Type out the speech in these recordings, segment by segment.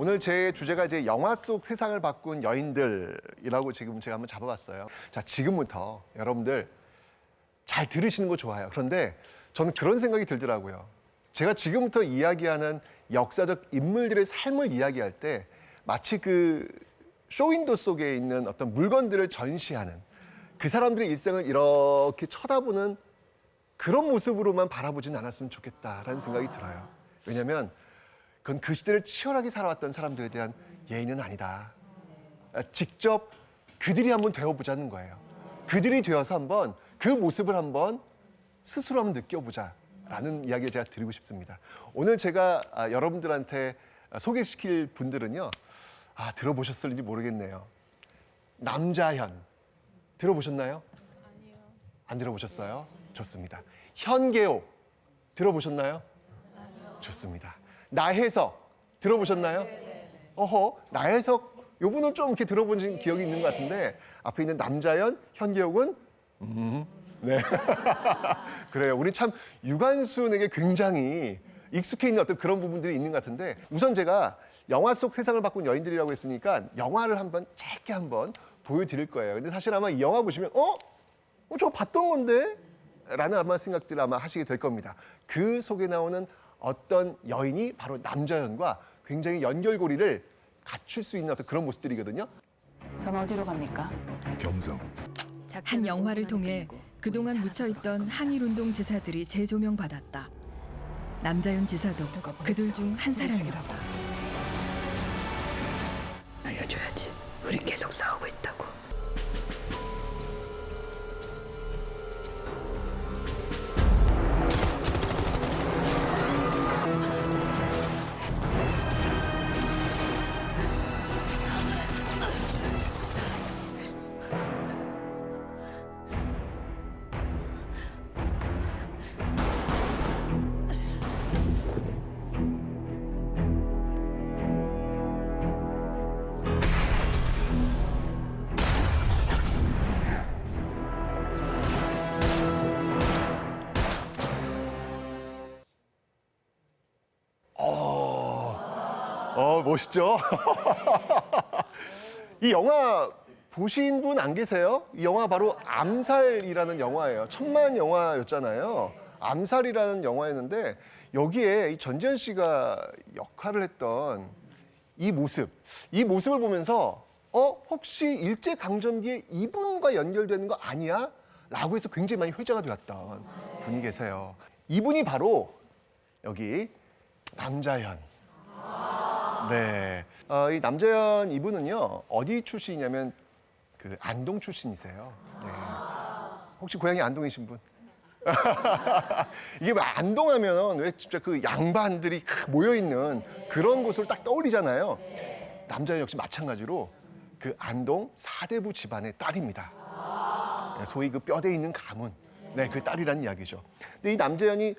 오늘 제 주제가 이제 영화 속 세상을 바꾼 여인들이라고 지금 제가 한번 잡아봤어요. 자, 지금부터 여러분들 잘 들으시는 거 좋아요. 그런데 저는 그런 생각이 들더라고요. 제가 지금부터 이야기하는 역사적 인물들의 삶을 이야기할 때 마치 그 쇼윈도 속에 있는 어떤 물건들을 전시하는 그 사람들의 일생을 이렇게 쳐다보는 그런 모습으로만 바라보진 않았으면 좋겠다라는 생각이 들어요. 왜냐하면 그건 그 시대를 치열하게 살아왔던 사람들에 대한 예의는 아니다. 직접 그들이 한번 되어보자는 거예요. 그들이 되어서 한번 그 모습을 한번 스스로 한번 느껴보자라는 이야기를 제가 드리고 싶습니다. 오늘 제가 여러분들한테 소개시킬 분들은요. 들어보셨을지 모르겠네요. 남자현. 들어보셨나요? 아니요. 안 들어보셨어요? 좋습니다. 현계옥. 들어보셨나요? 아니요. 좋습니다. 나혜석. 들어보셨나요? 어허, 나혜석. 요분은 좀 이렇게 들어본 기억이 있는 것 같은데 앞에 있는 남자현, 현계옥은 네. 그래요. 우리 참 유관순에게 굉장히 익숙해 있는 어떤 그런 부분들이 있는 것 같은데 우선 제가 영화 속 세상을 바꾼 여인들이라고 했으니까 영화를 한번 짧게 한번 보여드릴 거예요. 근데 사실 아마 이 영화 보시면 저거 봤던 건데? 라는 아마 생각들을 아마 하시게 될 겁니다. 그 속에 나오는 어떤 여인이 바로 남자연과 굉장히 연결고리를 갖출 수 있는 어떤 그런 모습들이거든요. 전 어디로 갑니까? 경성. 한 영화를 통해 그동안 묻혀있던 항일운동 지사들이 재조명받았다. 남자연 지사도 그들 중 한 사람이었다. 알려줘야지. 우린 계속 싸우고 있다고. 멋있죠? 이 영화 보신 분 안 계세요? 이 영화 바로 암살이라는 영화예요. 천만 영화였잖아요. 암살이라는 영화였는데 여기에 이 전지현 씨가 역할을 했던 이 모습을 보면서 혹시 일제강점기에 이분과 연결되는 거 아니야? 라고 해서 굉장히 많이 회자가 되었던 분이 계세요. 이분이 바로 여기 남자현. 네, 이 남자연 이분은요 어디 출신이냐면 그 안동 출신이세요. 네. 혹시 고향이 안동이신 분? 이게 뭐 안동하면 왜 진짜 그 양반들이 모여 있는 그런 곳을 딱 떠올리잖아요. 남자연 역시 마찬가지로 그 안동 사대부 집안의 딸입니다. 소위 그 뼈대 있는 가문. 네, 그 딸이라는 이야기죠. 근데 이 남자연이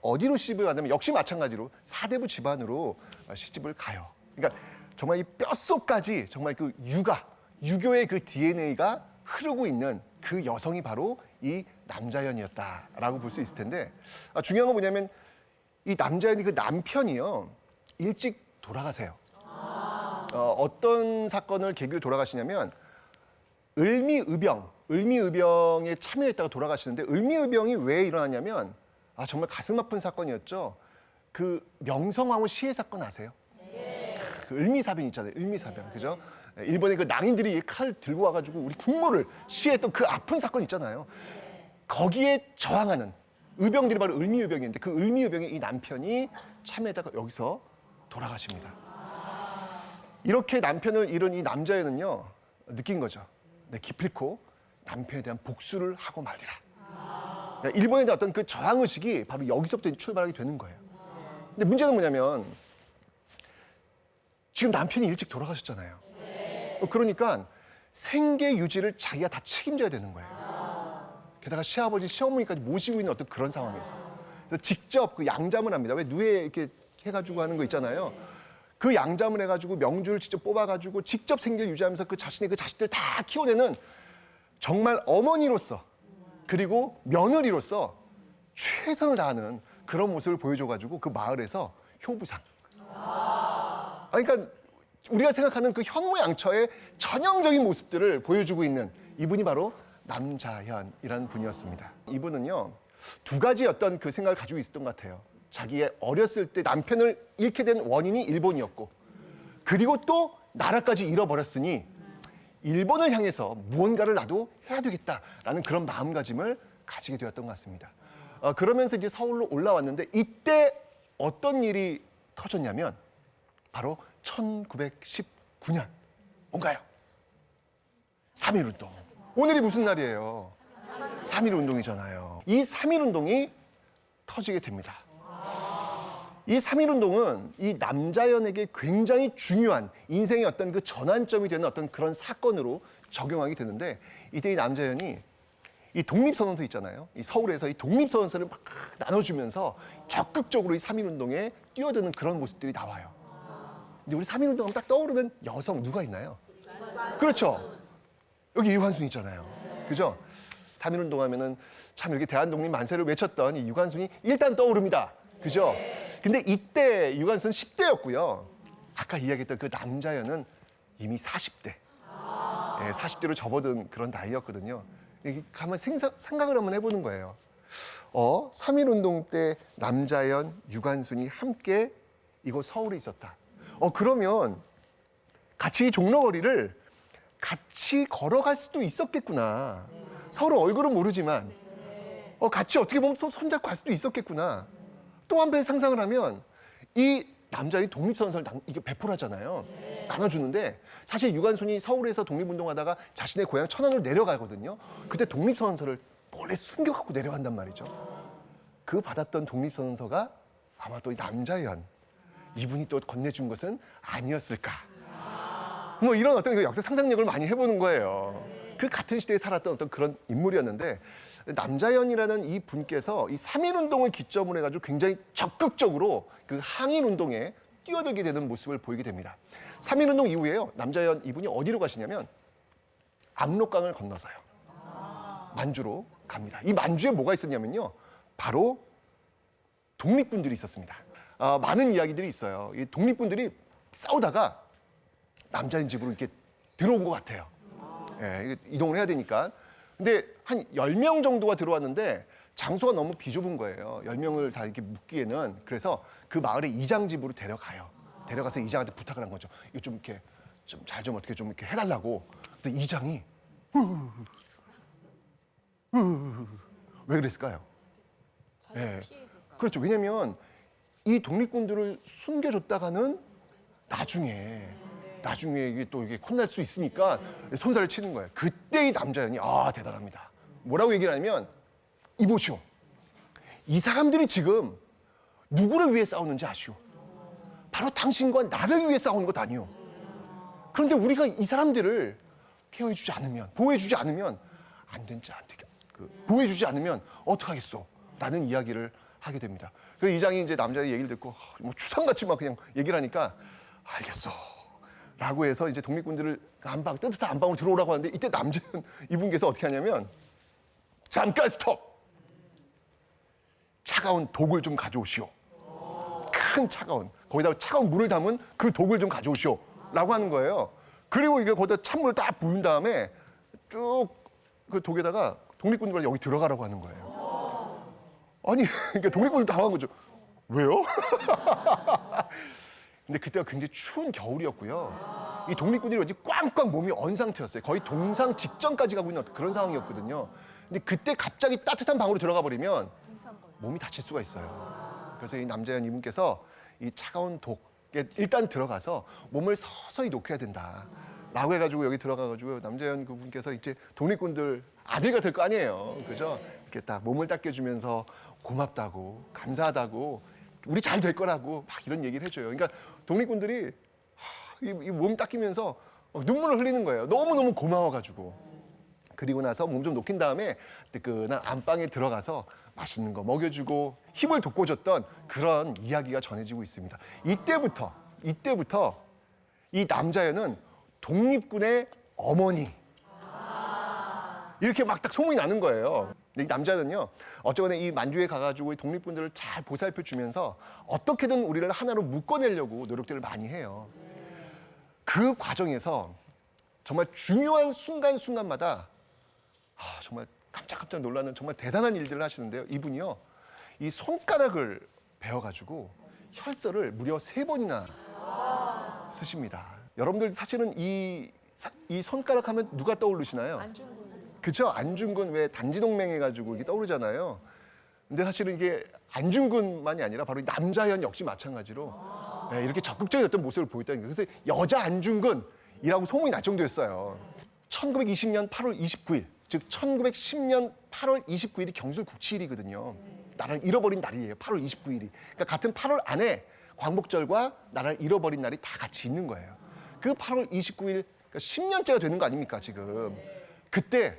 어디로 시집을 가냐면 역시 마찬가지로 사대부 집안으로 시집을 가요. 그러니까 정말 이 뼛속까지 정말 그 유교의 그 DNA가 흐르고 있는 그 여성이 바로 이 남자연이었다라고 볼 수 있을 텐데 중요한 건 뭐냐면 이 남자연이 그 남편이요 일찍 돌아가세요. 어떤 사건을 계기로 돌아가시냐면 을미의병에 참여했다가 돌아가시는데 을미의병이 왜 일어났냐면 정말 가슴 아픈 사건이었죠. 그 명성황후 시해 사건 아세요? 네. 그 을미사변 있잖아요. 을미사변. 그죠? 일본의 그 낭인들이 칼 들고 와가지고 우리 국모를 시해했던 그 아픈 사건 있잖아요. 거기에 저항하는 의병들이 바로 을미의병이었는데 그 을미의병의 이 남편이 참여했다가 여기서 돌아가십니다. 이렇게 남편을 잃은 이 남자애는요 느낀 거죠. 네, 기필코 남편에 대한 복수를 하고 말리라. 일본에 대한 어떤 그 저항의식이 바로 여기서부터 출발하게 되는 거예요. 근데 문제는 뭐냐면 지금 남편이 일찍 돌아가셨잖아요. 그러니까 생계 유지를 자기가 다 책임져야 되는 거예요. 게다가 시아버지, 시어머니까지 모시고 있는 어떤 그런 상황에서 그래서 직접 그 양잠을 합니다. 왜 누에 이렇게 해가지고 하는 거 있잖아요. 그 양잠을 해가지고 명주를 직접 뽑아가지고 직접 생계를 유지하면서 그 자신의 그 자식들 다 키워내는 정말 어머니로서 그리고 며느리로서 최선을 다하는 그런 모습을 보여줘가지고 그 마을에서 효부상. 그러니까 우리가 생각하는 그 현모양처의 전형적인 모습들을 보여주고 있는 이분이 바로 남자현이라는 분이었습니다. 이분은요, 두 가지 어떤 그 생각을 가지고 있었던 것 같아요. 자기의 어렸을 때 남편을 잃게 된 원인이 일본이었고, 그리고 또 나라까지 잃어버렸으니 일본을 향해서 무언가를 나도 해야 되겠다라는 그런 마음가짐을 가지게 되었던 것 같습니다. 그러면서 이제 서울로 올라왔는데 이때 어떤 일이 터졌냐면 바로 1919년 뭔가요? 3.1운동. 오늘이 무슨 날이에요? 3.1운동이잖아요. 이 3.1운동이 터지게 됩니다. 이 3.1운동은 이 남자연에게 굉장히 중요한 인생의 어떤 그 전환점이 되는 어떤 그런 사건으로 적용하게 되는데, 이때 이 남자연이 이 독립선언서 있잖아요. 이 서울에서 이 독립선언서를 막 나눠주면서 적극적으로 이 3.1운동에 뛰어드는 그런 모습들이 나와요. 근데 우리 3.1운동 하면 딱 떠오르는 여성 누가 있나요? 그렇죠. 여기 유관순 있잖아요. 그죠? 3.1운동 하면은 참 이렇게 대한독립 만세를 외쳤던 이 유관순이 일단 떠오릅니다. 그죠? 근데 이때 유관순은 10대였고요. 아까 이야기했던 그 남자연은 이미 40대. 예, 40대로 접어든 그런 나이였거든요. 이게 한번 생각을 한번 해보는 거예요. 3.1운동 때 남자연, 유관순이 함께 이곳 서울에 있었다. 그러면 같이 이 종로거리를 같이 걸어갈 수도 있었겠구나. 서로 얼굴은 모르지만 같이 어떻게 보면 손잡고 갈 수도 있었겠구나. 또 한 번 상상을 하면 이 남자의 독립선언서를 이게 배포를 하잖아요. 나눠주는데 사실 유관순이 서울에서 독립운동하다가 자신의 고향 천안으로 내려가거든요. 그때 독립선언서를 몰래 숨겨갖고 내려간단 말이죠. 그 받았던 독립선언서가 아마 또 이 남자연, 이분이 또 건네준 것은 아니었을까. 뭐 이런 어떤 역사 상상력을 많이 해보는 거예요. 그 같은 시대에 살았던 어떤 그런 인물이었는데, 남자연이라는 이 분께서 이 3.1운동을 기점으로 해가지고 굉장히 적극적으로 그 항일운동에 뛰어들게 되는 모습을 보이게 됩니다. 3.1운동 이후에요, 남자연 이분이 어디로 가시냐면 압록강을 건너서요, 만주로 갑니다. 이 만주에 뭐가 있었냐면요, 바로 독립군들이 있었습니다. 많은 이야기들이 있어요. 이 독립군들이 싸우다가 남자연 집으로 이렇게 들어온 것 같아요. 예, 이동을 해야 되니까. 근데 한 10명 정도가 들어왔는데 장소가 너무 비좁은 거예요. 10명을 다 이렇게 묵기에는. 그래서 그 마을의 이장 집으로 데려가요. 데려가서 이장한테 부탁을 한 거죠. 이거 좀 이렇게 좀 잘 좀 어떻게 좀 이렇게 해달라고. 근데 이장이 왜 그랬을까요? 예, 그렇죠. 왜냐면 이 독립군들을 숨겨줬다가는 나중에 이게 또 이게 혼날 수 있으니까 손살을 치는 거예요. 그때 이 남자연이 대단합니다. 뭐라고 얘기를 하냐면, 이보시오, 이 사람들이 지금 누구를 위해 싸우는지 아시오? 바로 당신과 나를 위해 싸우는 것 아니오. 그런데 우리가 이 사람들을 케어해주지 않으면, 보호해주지 않으면 보호해주지 않으면 어떡하겠소? 라는 이야기를 하게 됩니다. 그래서 이장이 이제 남자의 얘기를 듣고 뭐 추상같이 막 그냥 얘기를 하니까 알겠어 라고 해서 이제 독립군들을 뜨뜻한 안방으로 들어오라고 하는데, 이때 남자연 이분께서 어떻게 하냐면, 잠깐 스톱! 차가운 독을 좀 가져오시오. 큰 거기다가 차가운 물을 담은 그 독을 좀 가져오시오 라고 하는 거예요. 그리고 이게 거기다 찬물을 딱 부은 다음에 쭉 그 독에다가 독립군들을 여기 들어가라고 하는 거예요. 아니, 그러니까 독립군들 당한 거죠. 왜요? 근데 그때가 굉장히 추운 겨울이었고요. 이 독립군들이 어디 꽝꽝 몸이 언 상태였어요. 거의 동상 직전까지 가고 있는 그런 상황이었거든요. 근데 그때 갑자기 따뜻한 방으로 들어가 버리면 몸이 다칠 수가 있어요. 그래서 이 남자연 이분께서 이 차가운 독에 일단 들어가서 몸을 서서히 녹여야 된다 라고 해가지고 여기 들어가가지고 남자연 그분께서 이제 독립군들 아들가 될 거 아니에요. 그죠? 이렇게 딱 몸을 닦여주면서 고맙다고, 감사하다고, 우리 잘 될 거라고 막 이런 얘기를 해줘요. 그러니까 독립군들이 이 몸 닦이면서 눈물을 흘리는 거예요. 너무너무 고마워가지고. 그리고 나서 몸 좀 녹인 다음에 뜨끈한 안방에 들어가서 맛있는 거 먹여주고 힘을 돋궈줬던 그런 이야기가 전해지고 있습니다. 이때부터 이 남자연은 독립군의 어머니 이렇게 막 딱 소문이 나는 거예요. 근데 이 남자는요, 어쩌거나 이 만주에 가가지고 이 독립군들을 잘 보살펴주면서 어떻게든 우리를 하나로 묶어내려고 노력들을 많이 해요. 그 과정에서 정말 중요한 순간순간마다 정말 깜짝깜짝 놀라는 정말 대단한 일들을 하시는데요. 이분이요, 이 손가락을 베어가지고 혈서를 무려 3번이나 쓰십니다. 여러분들 사실은 이 손가락 하면 누가 떠오르시나요? 안중근. 그죠? 안중근 왜 단지동맹 해가지고 이게 떠오르잖아요. 근데 사실은 이게 안중근만이 아니라 바로 남자현 역시 마찬가지로 네, 이렇게 적극적인 어떤 모습을 보였다는 거예요. 그래서 여자 안중근이라고 소문이 날 정도였어요. 1920년 8월 29일, 즉 1910년 8월 29일이 경술 국치일이거든요. 나라를 잃어버린 날이에요. 8월 29일이. 그러니까 같은 8월 안에 광복절과 나라를 잃어버린 날이 다 같이 있는 거예요. 그 8월 29일, 그러니까 10년째가 되는 거 아닙니까, 지금. 그때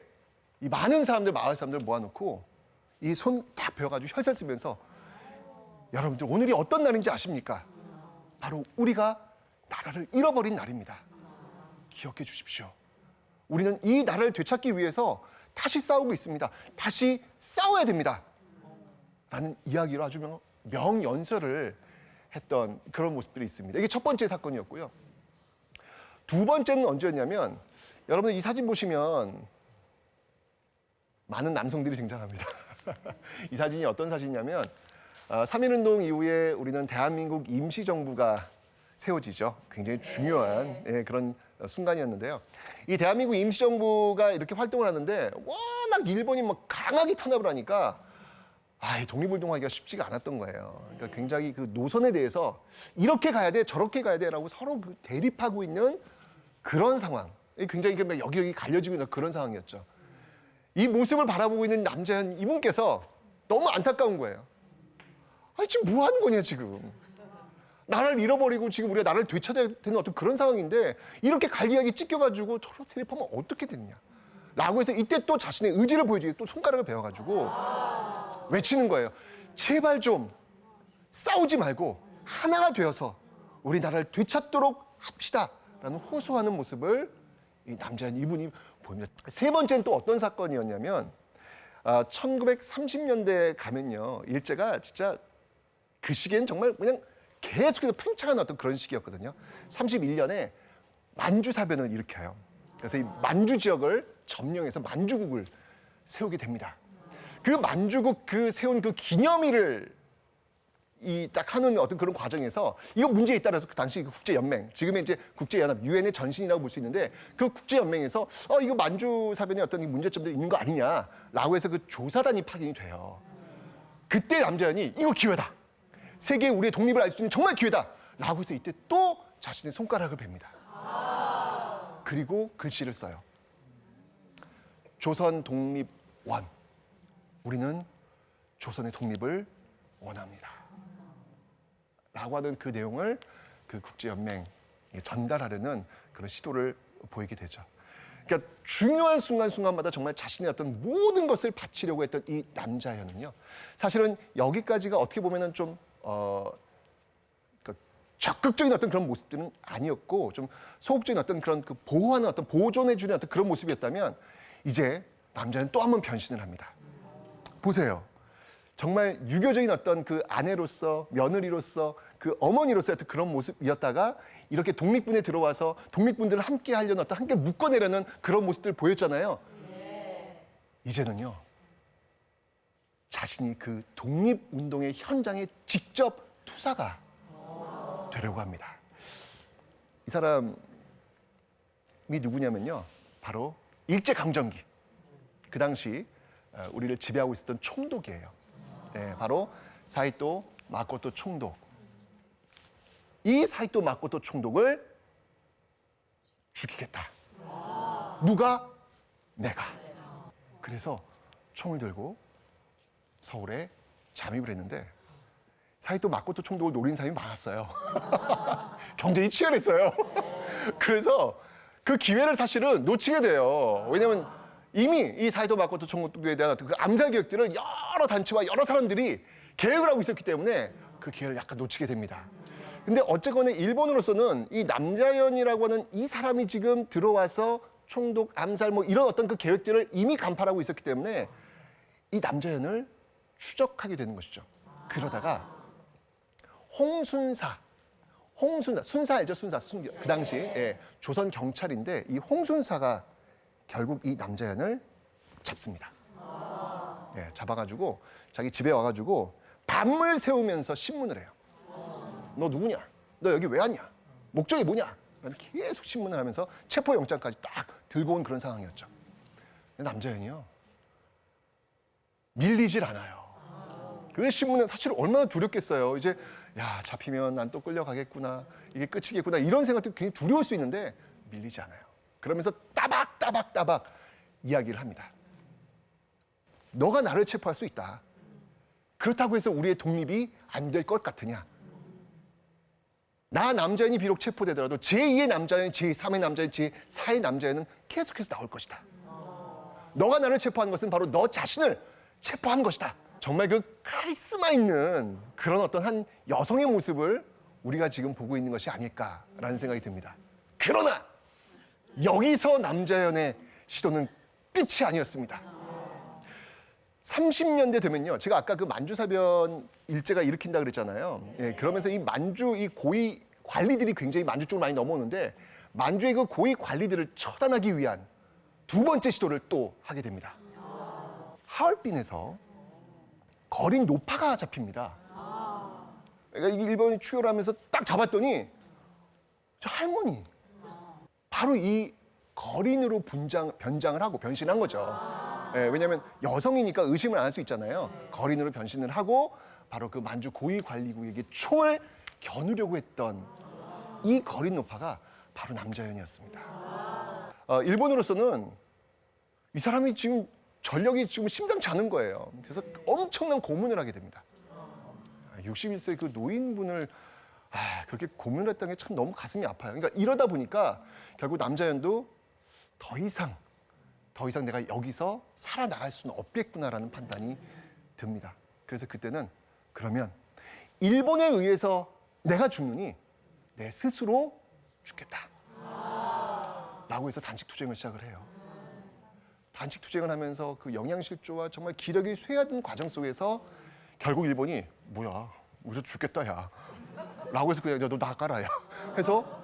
이 많은 사람들, 마을 사람들 모아놓고 이 손 딱 베어가지고 혈세 쓰면서 여러분들 오늘이 어떤 날인지 아십니까? 바로 우리가 나라를 잃어버린 날입니다. 기억해 주십시오. 우리는 이 나라를 되찾기 위해서 다시 싸우고 있습니다. 다시 싸워야 됩니다. 라는 이야기로 아주 명연설을 했던 그런 모습들이 있습니다. 이게 첫 번째 사건이었고요. 두 번째는 언제였냐면, 여러분 이 사진 보시면 많은 남성들이 등장합니다. 이 사진이 어떤 사진이냐면 3.1운동 이후에 우리는 대한민국 임시정부가 세워지죠. 굉장히 중요한 그런 순간이었는데요. 이 대한민국 임시정부가 이렇게 활동을 하는데 워낙 일본이 막 강하게 탄압을 하니까 독립운동하기가 쉽지가 않았던 거예요. 그러니까 굉장히 그 노선에 대해서 이렇게 가야 돼, 저렇게 가야 돼라고 서로 대립하고 있는 그런 상황. 굉장히 여기저기 갈려지고 있는 그런 상황이었죠. 이 모습을 바라보고 있는 남자현 이분께서 너무 안타까운 거예요. 지금 뭐 하는 거냐, 지금. 나라를 잃어버리고 지금 우리가 나라를 되찾아야 되는 어떤 그런 상황인데 이렇게 갈기갈기 찢겨가지고 서로 대립하면 어떻게 됐냐. 라고 해서 이때 또 자신의 의지를 보여주기 위해 또 손가락을 베어가지고 외치는 거예요. 제발 좀 싸우지 말고 하나가 되어서 우리나라를 되찾도록 합시다. 라는 호소하는 모습을 이 남자현 이분이 보입니다. 세 번째는 또 어떤 사건이었냐면 1930년대에 가면요. 일제가 진짜 그 시기엔 정말 그냥 계속해서 팽창하는 어떤 그런 시기였거든요. 31년에 만주사변을 일으켜요. 그래서 이 만주 지역을 점령해서 만주국을 세우게 됩니다. 그 만주국 세운 그 기념일을 딱 하는 어떤 그런 과정에서 이거 문제에 따라서 그 당시 국제연맹, 지금의 이제 국제연합, 유엔의 전신이라고 볼 수 있는데 그 국제연맹에서 이거 만주사변에 어떤 문제점들이 있는 거 아니냐라고 해서 그 조사단이 파견이 돼요. 그때 남자현이 이거 기회다. 세계에 우리의 독립을 알 수 있는 정말 기회다. 라고 해서 이때 또 자신의 손가락을 뱁니다. 그리고 글씨를 써요. 조선 독립원. 우리는 조선의 독립을 원합니다. 라고 하는 그 내용을 그 국제연맹에 전달하려는 그런 시도를 보이게 되죠. 그러니까 중요한 순간순간마다 정말 자신의 어떤 모든 것을 바치려고 했던 이 남자현은요. 사실은 여기까지가 어떻게 보면은 좀 적극적인 어떤 그런 모습들은 아니었고 좀 소극적인 어떤 그런 그 보호하는 어떤 보존해주는 어떤 그런 모습이었다면 이제 남자는 또 한 번 변신을 합니다. 보세요. 정말 유교적인 어떤 그 아내로서 며느리로서 그 어머니로서의 어떤 그런 모습이었다가 이렇게 독립군에 들어와서 독립군들을 함께 하려는 어떤 함께 묶어내려는 그런 모습들 보였잖아요. 이제는요. 자신이 그 독립운동의 현장에 직접 투사가 되려고 합니다. 이 사람이 누구냐면요. 바로 일제강점기. 그 당시 우리를 지배하고 있었던 총독이에요. 네, 바로 사이토 마코토 총독. 이 사이토 마코토 총독을 죽이겠다. 누가? 내가. 그래서 총을 들고 서울에 잠입을 했는데 사이토 마코토 총독을 노린 사람이 많았어요. 경쟁이 치열했어요. 그래서 그 기회를 사실은 놓치게 돼요. 왜냐하면 이미 이 사이토 마코토 총독에 대한 그 암살 계획들을 여러 단체와 여러 사람들이 계획을 하고 있었기 때문에 그 기회를 약간 놓치게 됩니다. 근데 어쨌거나 일본으로서는 이 남자현이라고 하는 이 사람이 지금 들어와서 총독 암살 이런 어떤 그 계획들을 이미 간파하고 있었기 때문에 이 남자현을 추적하게 되는 것이죠. 그러다가 홍순사, 순사 알죠? 순사. 그 당시 조선 경찰인데 이 홍순사가 결국 이 남자연을 잡습니다. 잡아가지고 자기 집에 와가지고 밤을 새우면서 신문을 해요. 너 누구냐? 너 여기 왜 왔냐? 목적이 뭐냐? 계속 신문을 하면서 체포영장까지 딱 들고 온 그런 상황이었죠. 근데 남자연이요. 밀리질 않아요. 그 신문은 사실 얼마나 두렵겠어요. 이제 야 잡히면 난 또 끌려가겠구나. 이게 끝이겠구나. 이런 생각도 굉장히 두려울 수 있는데 밀리지 않아요. 그러면서 따박따박따박 이야기를 합니다. 너가 나를 체포할 수 있다. 그렇다고 해서 우리의 독립이 안 될 것 같으냐? 나 남자연이 비록 체포되더라도 제2의 남자연, 제3의 남자연, 제4의 남자연은 계속해서 나올 것이다. 너가 나를 체포한 것은 바로 너 자신을 체포한 것이다. 정말 그 카리스마 있는 그런 어떤 한 여성의 모습을 우리가 지금 보고 있는 것이 아닐까라는 생각이 듭니다. 그러나 여기서 남자연의 시도는 끝이 아니었습니다. 30년대 되면요. 제가 아까 그 만주사변 일제가 일으킨다 그랬잖아요. 그러면서 이 만주 이 고위 관리들이 굉장히 만주 쪽으로 많이 넘어오는데 만주의 그 고위 관리들을 처단하기 위한 두 번째 시도를 또 하게 됩니다. 하얼빈에서 거린 노파가 잡힙니다. 그러니까 이게 일본이 추격을 하면서 딱 잡았더니 저 할머니 바로 이 거린으로 변장을 하고 변신한 거죠. 왜냐하면 여성이니까 의심을 안 할 수 있잖아요. 거린으로 변신을 하고 바로 그 만주 고위 관리국에게 총을 겨누려고 했던 이 거린 노파가 바로 남자연이었습니다. 일본으로서는 이 사람이 지금 전력이 지금 심상치 않은 거예요. 그래서 엄청난 고문을 하게 됩니다. 61세 그 노인분을 그렇게 고문을 했다는 게 참 너무 가슴이 아파요. 그러니까 이러다 보니까 결국 남자연도 더 이상 내가 여기서 살아나갈 수는 없겠구나라는 판단이 듭니다. 그래서 그때는 그러면 일본에 의해서 내가 죽느니 내 스스로 죽겠다. 라고 해서 단식투쟁을 시작을 해요. 단식투쟁을 하면서 그 영양실조와 정말 기력이 쇠하던 과정 속에서 결국 일본이 뭐야, 우리도 죽겠다 야. 라고 해서 그냥 너 나가라 야. 해서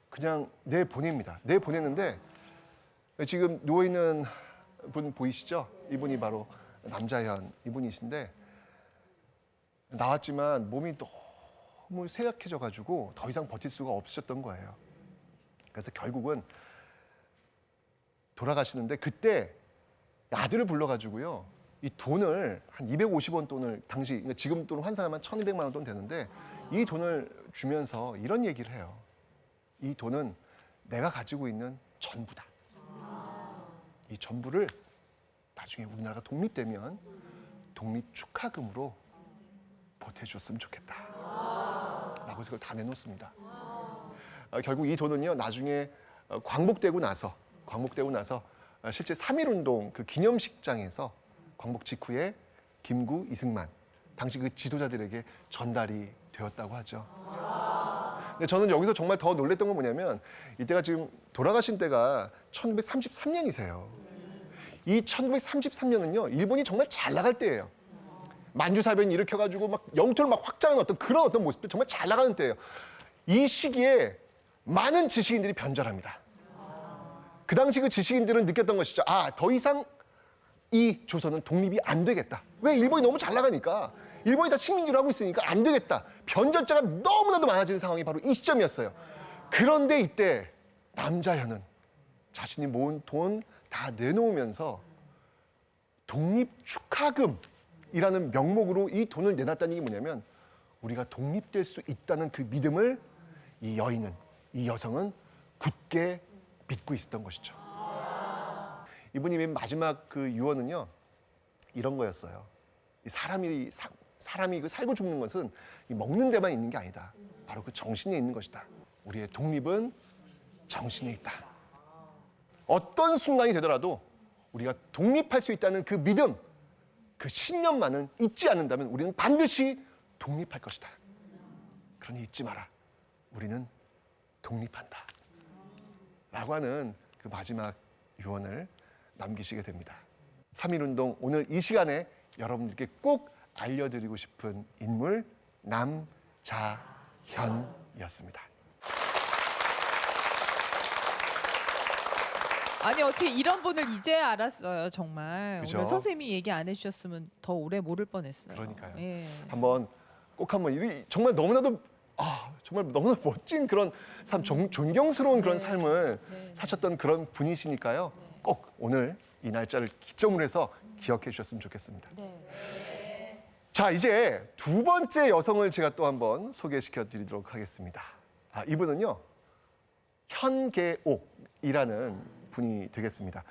그냥 내보냅니다. 내보냈는데 지금 누워있는 분 보이시죠? 이분이 바로 남자연 이분이신데 나왔지만 몸이 너무 쇠약해져가지고 더 이상 버틸 수가 없으셨던 거예요. 그래서 결국은 돌아가시는데 그때 아들을 불러가지고요. 이 돈을 한 250원 돈을 당시 지금 돈으로 환산하면 1,200만 원 돈 되는데 이 돈을 주면서 이런 얘기를 해요. 이 돈은 내가 가지고 있는 전부다. 이 전부를 나중에 우리나라가 독립되면 독립 축하금으로 보태줬으면 좋겠다. 라고 해서 그걸 다 내놓습니다. 결국 이 돈은요 나중에 광복되고 나서 실제 3.1운동 그 기념식장에서 광복 직후에 김구, 이승만 당시 그 지도자들에게 전달이 되었다고 하죠. 근데 저는 여기서 정말 더 놀랬던 건 뭐냐면 이때가 지금 돌아가신 때가 1933년이세요. 이 1933년은요 일본이 정말 잘 나갈 때예요. 만주사변 일으켜가지고 막 영토를 막 확장하는 그런 어떤 모습도 정말 잘 나가는 때예요. 이 시기에 많은 지식인들이 변절합니다. 그 당시 그 지식인들은 느꼈던 것이죠. 더 이상 이 조선은 독립이 안 되겠다. 왜? 일본이 너무 잘 나가니까. 일본이 다 식민지로 하고 있으니까 안 되겠다. 변절자가 너무나도 많아지는 상황이 바로 이 시점이었어요. 그런데 이때 남자연은 자신이 모은 돈 다 내놓으면서 독립축하금이라는 명목으로 이 돈을 내놨다는 게 뭐냐면 우리가 독립될 수 있다는 그 믿음을 이 여인은, 이 여성은 굳게 믿고 있었던 것이죠. 이분이 맨 마지막 그 유언은요 이런 거였어요. 이 사람이 그 살고 죽는 것은 이 먹는 데만 있는 게 아니다. 바로 그 정신에 있는 것이다. 우리의 독립은 정신에 있다. 어떤 순간이 되더라도 우리가 독립할 수 있다는 그 믿음, 그 신념만을 잊지 않는다면 우리는 반드시 독립할 것이다. 그러니 잊지 마라. 우리는 독립한다. 라고 하는 그 마지막 유언을 남기시게 됩니다. 3.1운동 오늘 이 시간에 여러분들께 꼭 알려드리고 싶은 인물 남자현입니다. 영화였습니다. 아니 어떻게 이런 분을 이제 알았어요 정말. 그죠? 오늘 선생님이 얘기 안 해주셨으면 더 오래 모를 뻔했어요. 그러니까요. 예. 한번 꼭 한번 정말 너무나도 정말 너무나 멋진 그런 삶, 존경스러운 그런 삶을 사셨던 그런 분이시니까요. 꼭 오늘 이 날짜를 기점으로 해서 기억해 주셨으면 좋겠습니다. 자, 이제 두 번째 여성을 제가 또 한번 소개시켜 드리도록 하겠습니다. 이분은요, 현계옥이라는 분이 되겠습니다.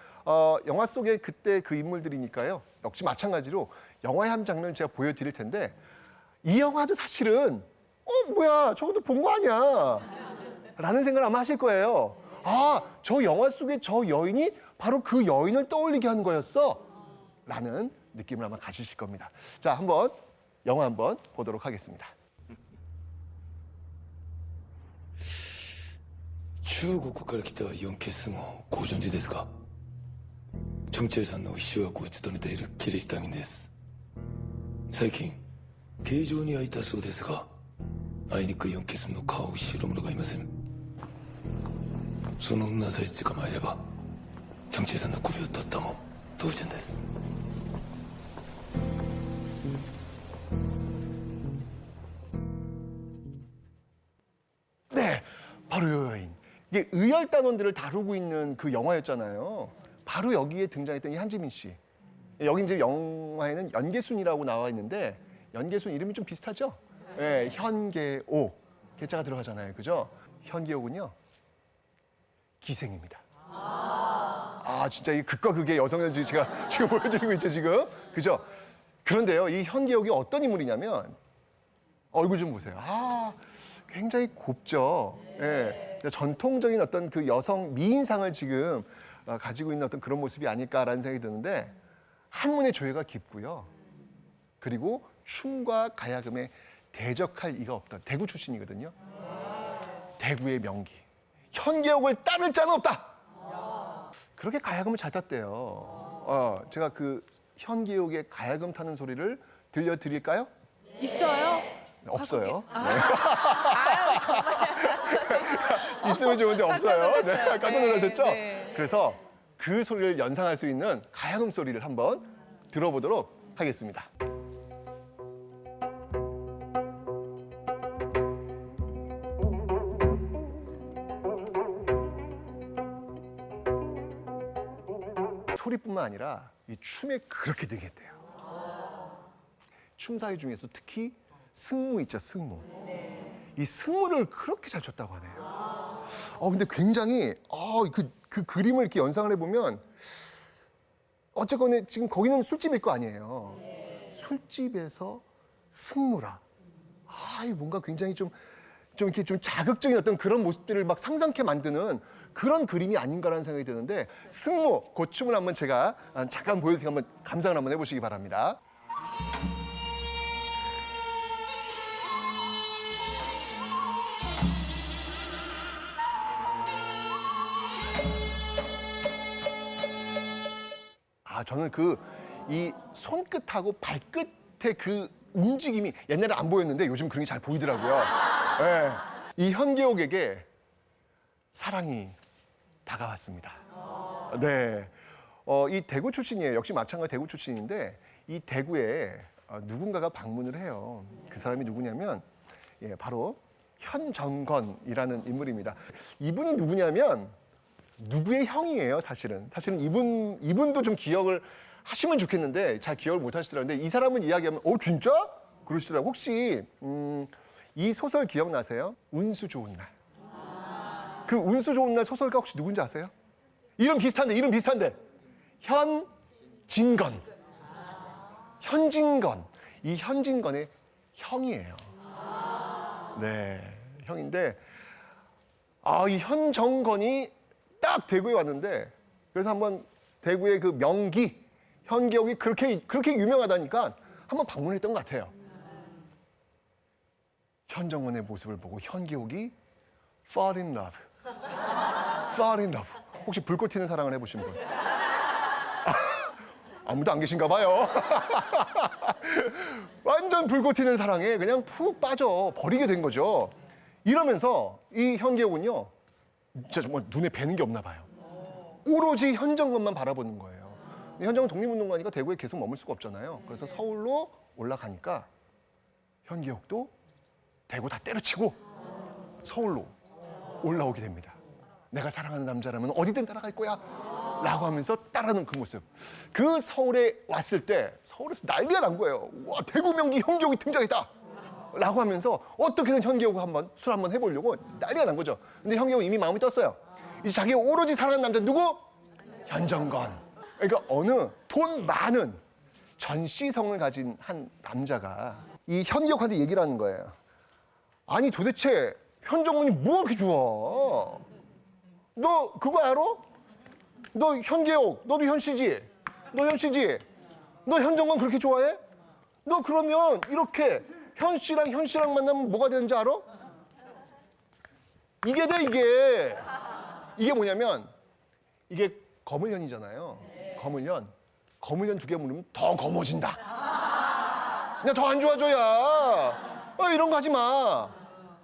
영화 속의 그때 그 인물들이니까요. 역시 마찬가지로 영화의 한 장면을 제가 보여드릴 텐데 이 영화도 사실은 뭐야 저것도 본 거 아니야 라는 생각을 아마 하실 거예요. 저 영화 속의 저 여인이 바로 그 여인을 떠올리게 한 거였어 라는 느낌을 아마 가지실 겁니다. 자, 한번 영화 한번 보도록 하겠습니다. 中国から来た4ケスもご存知ですか？チョンチェルさんの秘書役を務めているキリシタミンです。最近形状にはいたそうですが、あいにく4ケスの顔を知る者がいません。その女さえ捕まえればチョンチェルさんの首を取ったも同然です。 네, 바로 요 여인. 이게 의열단원들을 다루고 있는 그 영화였잖아요. 바로 여기에 등장했던 이 한지민 씨. 여기 이제 영화에는 연계순이라고 나와 있는데 연계순 이름이 좀 비슷하죠? 네, 현계옥. 개자가 들어가잖아요. 그죠? 현계옥은요. 기생입니다. 진짜 이 극과 극의 여성을 제가 지금 보여드리고 있죠, 지금. 그죠? 그런데요, 이 현계옥이 어떤 인물이냐면 얼굴 좀 보세요. 굉장히 곱죠. 예. 전통적인 어떤 그 여성 미인상을 지금 가지고 있는 어떤 그런 모습이 아닐까라는 생각이 드는데 한문의 조예가 깊고요. 그리고 춤과 가야금에 대적할 이가 없던 대구 출신이거든요. 대구의 명기. 현계옥을 따를 자는 없다. 그렇게 가야금을 잘 탔대요. 제가 그 현계옥의 가야금 타는 소리를 들려드릴까요? 있어요? 없어요. 아유 정말. 있으면 좋은데 없어요. 네, 놀랐어요. 깜짝 놀라셨죠? 네. 그래서 그 소리를 연상할 수 있는 가야금 소리를 한번 들어보도록 하겠습니다. 소리뿐만 아니라 이 춤에 그렇게 되겠대요. 춤사위 중에서 특히 승무 있죠, 승무. 이 승무를 그렇게 잘 췄다고 하네요. 근데 굉장히 그 그림을 이렇게 연상을 해보면 어쨌거나 지금 거기는 술집일 거 아니에요. 술집에서 승무라. 이 뭔가 굉장히 좀 이렇게 좀 자극적인 어떤 그런 모습들을 막 상상케 만드는 그런 그림이 아닌가라는 생각이 드는데 승무, 그 춤을 한번 제가 잠깐 보여드리고 한번 감상을 한번 해보시기 바랍니다. 저는 이 손끝하고 발끝의 그 움직임이 옛날에 안 보였는데 요즘 그런 게 잘 보이더라고요. 네. 이 현계옥에게 사랑이 다가왔습니다. 네. 이 대구 출신이에요. 역시 마찬가지 대구 출신인데 이 대구에 누군가가 방문을 해요. 그 사람이 누구냐면 바로 현정건이라는 인물입니다. 이분이 누구냐면 누구의 형이에요, 사실은. 사실은 이분도 좀 기억을 하시면 좋겠는데 잘 기억을 못 하시더라고요. 근데 이 사람은 이야기하면 진짜? 그러시더라고요. 혹시 이 소설 기억나세요? 운수 좋은 날. 그 운수 좋은 날 소설가 혹시 누군지 아세요? 이름 비슷한데. 현진건. 현진건. 이 현진건의 형이에요. 네, 형인데 이 현정건이 딱 대구에 왔는데 그래서 한번 대구의 그 명기 현계옥이 그렇게 유명하다니까 한번 방문했던 것 같아요. 현정건의 모습을 보고 현계옥이 fall in love. fall in love. 혹시 불꽃 튀는 사랑을 해보신 분? 아무도 안 계신가 봐요. 완전 불꽃 튀는 사랑에 그냥 푹 빠져 버리게 된 거죠. 이러면서 이 현계옥은요, 진짜 정말 눈에 뵈는 게 없나 봐요. 오로지 현정건만 바라보는 거예요. 근데 현정은 독립운동가니까 대구에 계속 머물 수가 없잖아요. 그래서 서울로 올라가니까 현계옥도 대구 다 때려치고 서울로 올라오게 됩니다. 내가 사랑하는 남자라면 어디든 따라갈 거야 라고 하면서 따라하는 그 모습. 그 서울에 왔을 때 서울에서 난리가 난 거예요. 와, 대구 명기 현계옥이 등장했다 라고 하면서 어떻게든 현계옥을 한번 술 한번 해보려고 난리가 난 거죠. 근데 현계옥은 이미 마음이 떴어요. 이제 자기가 오로지 사랑하는 남자 누구? 현정건. 그러니까 어느 돈 많은 전시성을 가진 한 남자가 이 현계옥한테 얘기를 하는 거예요. 아니 도대체 현정건이 뭐가 그렇게 좋아? 너 그거 알아? 너 현계옥, 너도 현씨지? 너 현씨지? 너 현정건 그렇게 좋아해? 너 그러면 이렇게 현씨랑 만나면 뭐가 되는지 알아? 이게 돼, 이게. 이게 뭐냐면 이게 거물년이잖아요. 거물년 2개 물으면 더 검어진다. 야, 더 안 좋아져야. 이런 거 하지 마.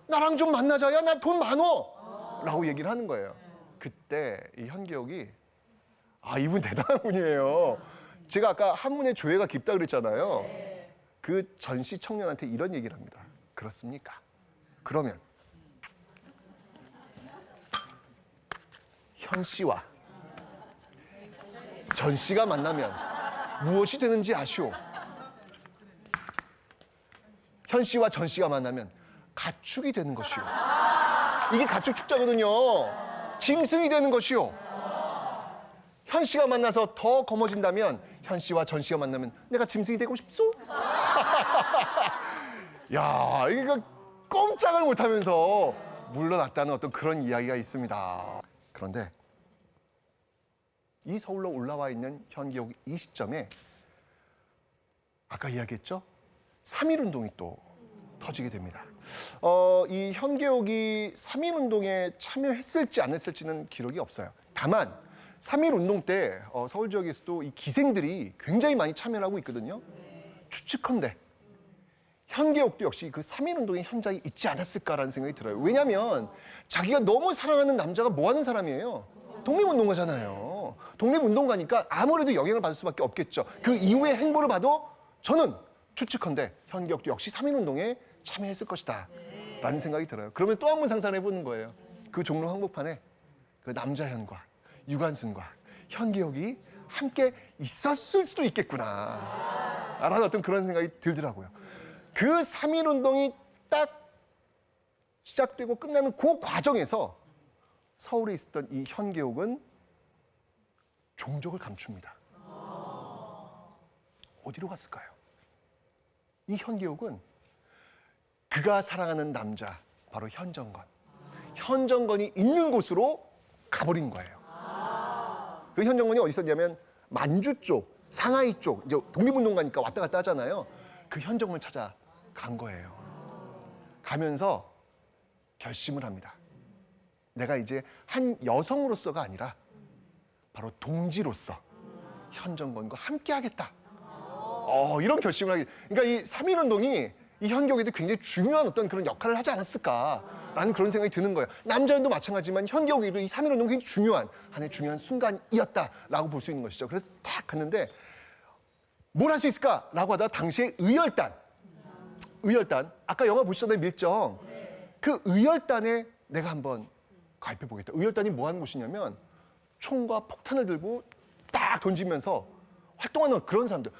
나랑 좀 만나자. 야, 나 돈 많어. 라고 얘기를 하는 거예요. 그때 이 현계옥이 이분 대단한 분이에요. 제가 아까 한문의 조예가 깊다 그랬잖아요. 그 전시 청년한테 이런 얘기를 합니다. 그렇습니까? 그러면 현 씨와 전 씨가 만나면 무엇이 되는지 아시오? 현 씨와 전 씨가 만나면 가축이 되는 것이오. 이게 가축 축자거든요. 짐승이 되는 것이오. 현 씨가 만나서 더 검어진다면 현 씨와 전 씨가 만나면 내가 짐승이 되고 싶소? 야, 이거 꼼짝을 못하면서 물러났다는 어떤 그런 이야기가 있습니다. 그런데 이 서울로 올라와 있는 현계옥 이 시점에 아까 이야기했죠? 3.1운동이 또 터지게 됩니다. 이 현계옥이 3.1운동에 참여했을지 안 했을지는 기록이 없어요. 다만 3.1운동 때 서울 지역에서도 이 기생들이 굉장히 많이 참여를 하고 있거든요. 추측컨대 현계옥도 역시 그 3.1운동의 현장에 있지 않았을까라는 생각이 들어요. 왜냐하면 자기가 너무 사랑하는 남자가 뭐 하는 사람이에요? 독립운동가잖아요. 독립운동가니까 아무래도 영향을 받을 수밖에 없겠죠. 그 이후의 행보를 봐도 저는 추측컨대 현계옥도 역시 3.1운동에 참여했을 것이다 라는 생각이 들어요. 그러면 또 한 번 상상해 보는 거예요. 그 종로 한복판에 그 남자현과 유관순과 현계옥이 함께 있었을 수도 있겠구나 라는 어떤 그런 생각이 들더라고요. 그 3.1운동이 딱 시작되고 끝나는 그 과정에서 서울에 있었던 이 현계옥은 종족을 감춥니다. 어디로 갔을까요? 이 현계옥은 그가 사랑하는 남자, 바로 현정건이 있는 곳으로 가버린 거예요. 그 현정건이 어디 있었냐면 만주 쪽, 상하이 쪽, 이제 독립운동가니까 왔다 갔다 하잖아요. 그 현정건을 찾아간 거예요. 가면서 결심을 합니다. 내가 이제 한 여성으로서가 아니라 바로 동지로서 현정건과 함께 하겠다. 이런 결심을 하게. 그러니까 이 3.1운동이 이 현계옥에도 굉장히 중요한 어떤 그런 역할을 하지 않았을까라는 그런 생각이 드는 거예요. 남자연도 마찬가지지만 현계옥에도 이 3.1운동이 굉장히 중요한 하나의 중요한 순간이었다라고 볼 수 있는 것이죠. 그래서 딱 갔는데 뭘 할 수 있을까라고 하다가 당시에 의열단, 아까 영화 보시잖아요, 밀정. 그 의열단에 내가 한번 가입해 보겠다. 의열단이 뭐 하는 곳이냐면 총과 폭탄을 들고 딱 던지면서 활동하는 그런 사람들,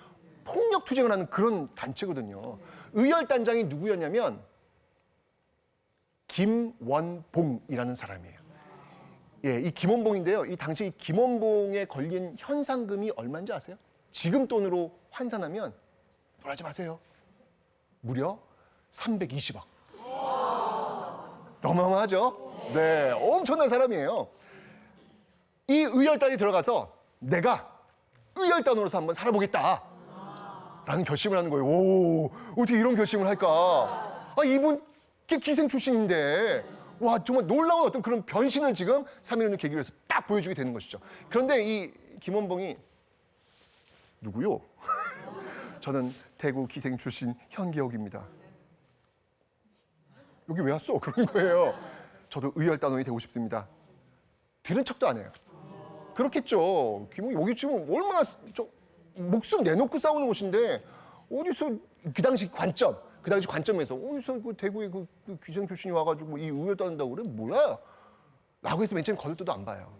폭력 투쟁을 하는 그런 단체거든요. 의열단장이 누구였냐면 김원봉이라는 사람이에요. 예, 이 김원봉인데요. 이 당시 이 김원봉에 걸린 현상금이 얼마인지 아세요? 지금 돈으로 환산하면 놀라지 마세요. 무려 320억. 어마어마하죠? 네, 엄청난 사람이에요. 이 의열단에 들어가서 내가 의열단으로서 한번 살아보겠다 라는 결심을 하는 거예요. 오, 어떻게 이런 결심을 할까? 이분 기생 출신인데 와, 정말 놀라운 어떤 그런 변신을 지금 3.1운동 계기로 해서 딱 보여주게 되는 것이죠. 그런데 이 김원봉이 누구요? 저는 대구 기생 출신 현계옥입니다. 여기 왜 왔어? 그러는 거예요. 저도 의열단원이 되고 싶습니다. 들은 척도 안 해요. 그렇겠죠. 김웅 여기 지금 얼마나 목숨 내놓고 싸우는 곳인데 어디서 그 당시 관점에서 어디서 그 대구의 그 귀생 출신이 와가지고 이 의열단한다고 그래? 뭐야? 라고 해서 맨 처음 거들떠도 안 봐요.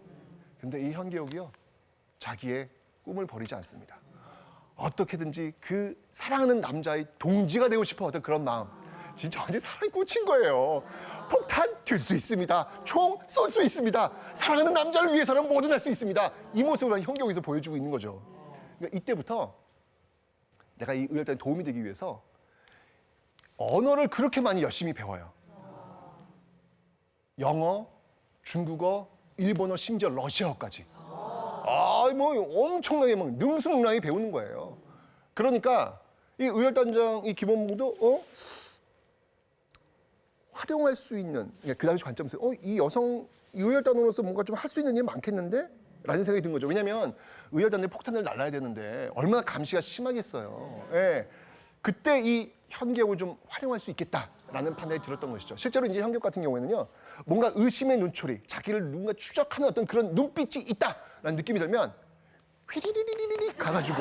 근데 이 현계옥이요. 자기의 꿈을 버리지 않습니다. 어떻게든지 그 사랑하는 남자의 동지가 되고 싶어 하던 그런 마음. 진짜 완전 사랑에 꽂힌 거예요. 폭탄 들 수 있습니다. 총 쏠 수 있습니다. 사랑하는 남자를 위해서는 뭐든 할 수 있습니다. 이 모습을 현경에서 보여주고 있는 거죠. 그러니까 이때부터 내가 이 의열단에 도움이 되기 위해서 언어를 그렇게 많이 열심히 배워요. 영어, 중국어, 일본어, 심지어 러시아어까지. 뭐 엄청나게 막 능수능란히 배우는 거예요. 그러니까 이 의열단장 이 김원봉도 활용할 수 있는 그 당시 관점에서 이 여성 의열단으로서 뭔가 좀 할 수 있는 일 많겠는데? 라는 생각이 든 거죠. 왜냐하면 의열단에 폭탄을 날라야 되는데 얼마나 감시가 심하겠어요. 예. 그때 이 현계옥을 좀 활용할 수 있겠다라는 판단이 들었던 것이죠. 실제로 이제 현계옥 같은 경우에는요, 뭔가 의심의 눈초리, 자기를 누군가 추적하는 어떤 그런 눈빛이 있다라는 느낌이 들면 휘리리리리리 가가지고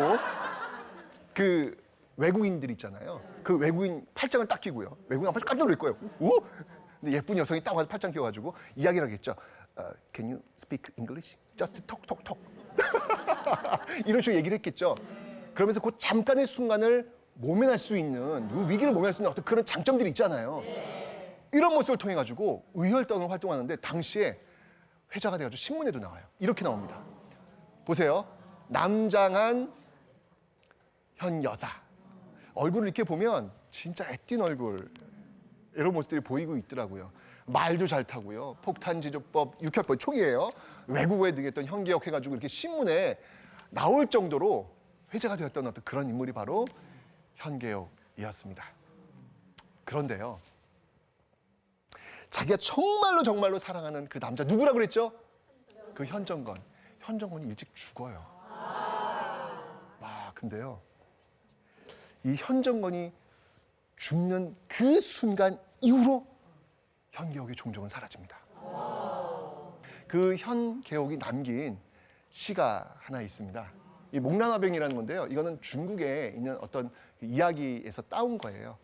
그 외국인들 있잖아요. 그 외국인 팔짱을 딱 끼고요. 외국인 앞에서 깜짝 놀랄 거예요. 오? 근데 예쁜 여성이 딱 와서 팔짱 끼워가지고 이야기를 하겠죠. Can you speak English? Just talk, talk, talk. 이런 식으로 얘기를 했겠죠. 그러면서 그 잠깐의 순간을 모면할 수 있는, 위기를 모면할 수 있는 어떤 그런 장점들이 있잖아요. 이런 모습을 통해 가지고 의열단으로 활동하는데 당시에 회자가 돼가지고 신문에도 나와요. 이렇게 나옵니다. 보세요. 남장한 현 여사. 얼굴을 이렇게 보면 진짜 애띤 얼굴. 이런 모습들이 보이고 있더라고요. 말도 잘 타고요. 폭탄지조법, 육협법 총이에요. 외국어에 등했던 현계옥 해가지고 이렇게 신문에 나올 정도로 회자가 되었던 어떤 그런 인물이 바로 현계옥이었습니다. 그런데요. 자기가 정말로 사랑하는 그 남자 누구라고 그랬죠? 그 현정건. 현정건이 일찍 죽어요. 근데요. 이 현정건이 죽는 그 순간 이후로 현계옥의 종종은 사라집니다. 그 현계옥이 남긴 시가 하나 있습니다. 이 목란화병이라는 건데요. 이거는 중국에 있는 어떤 이야기에서 따온 거예요.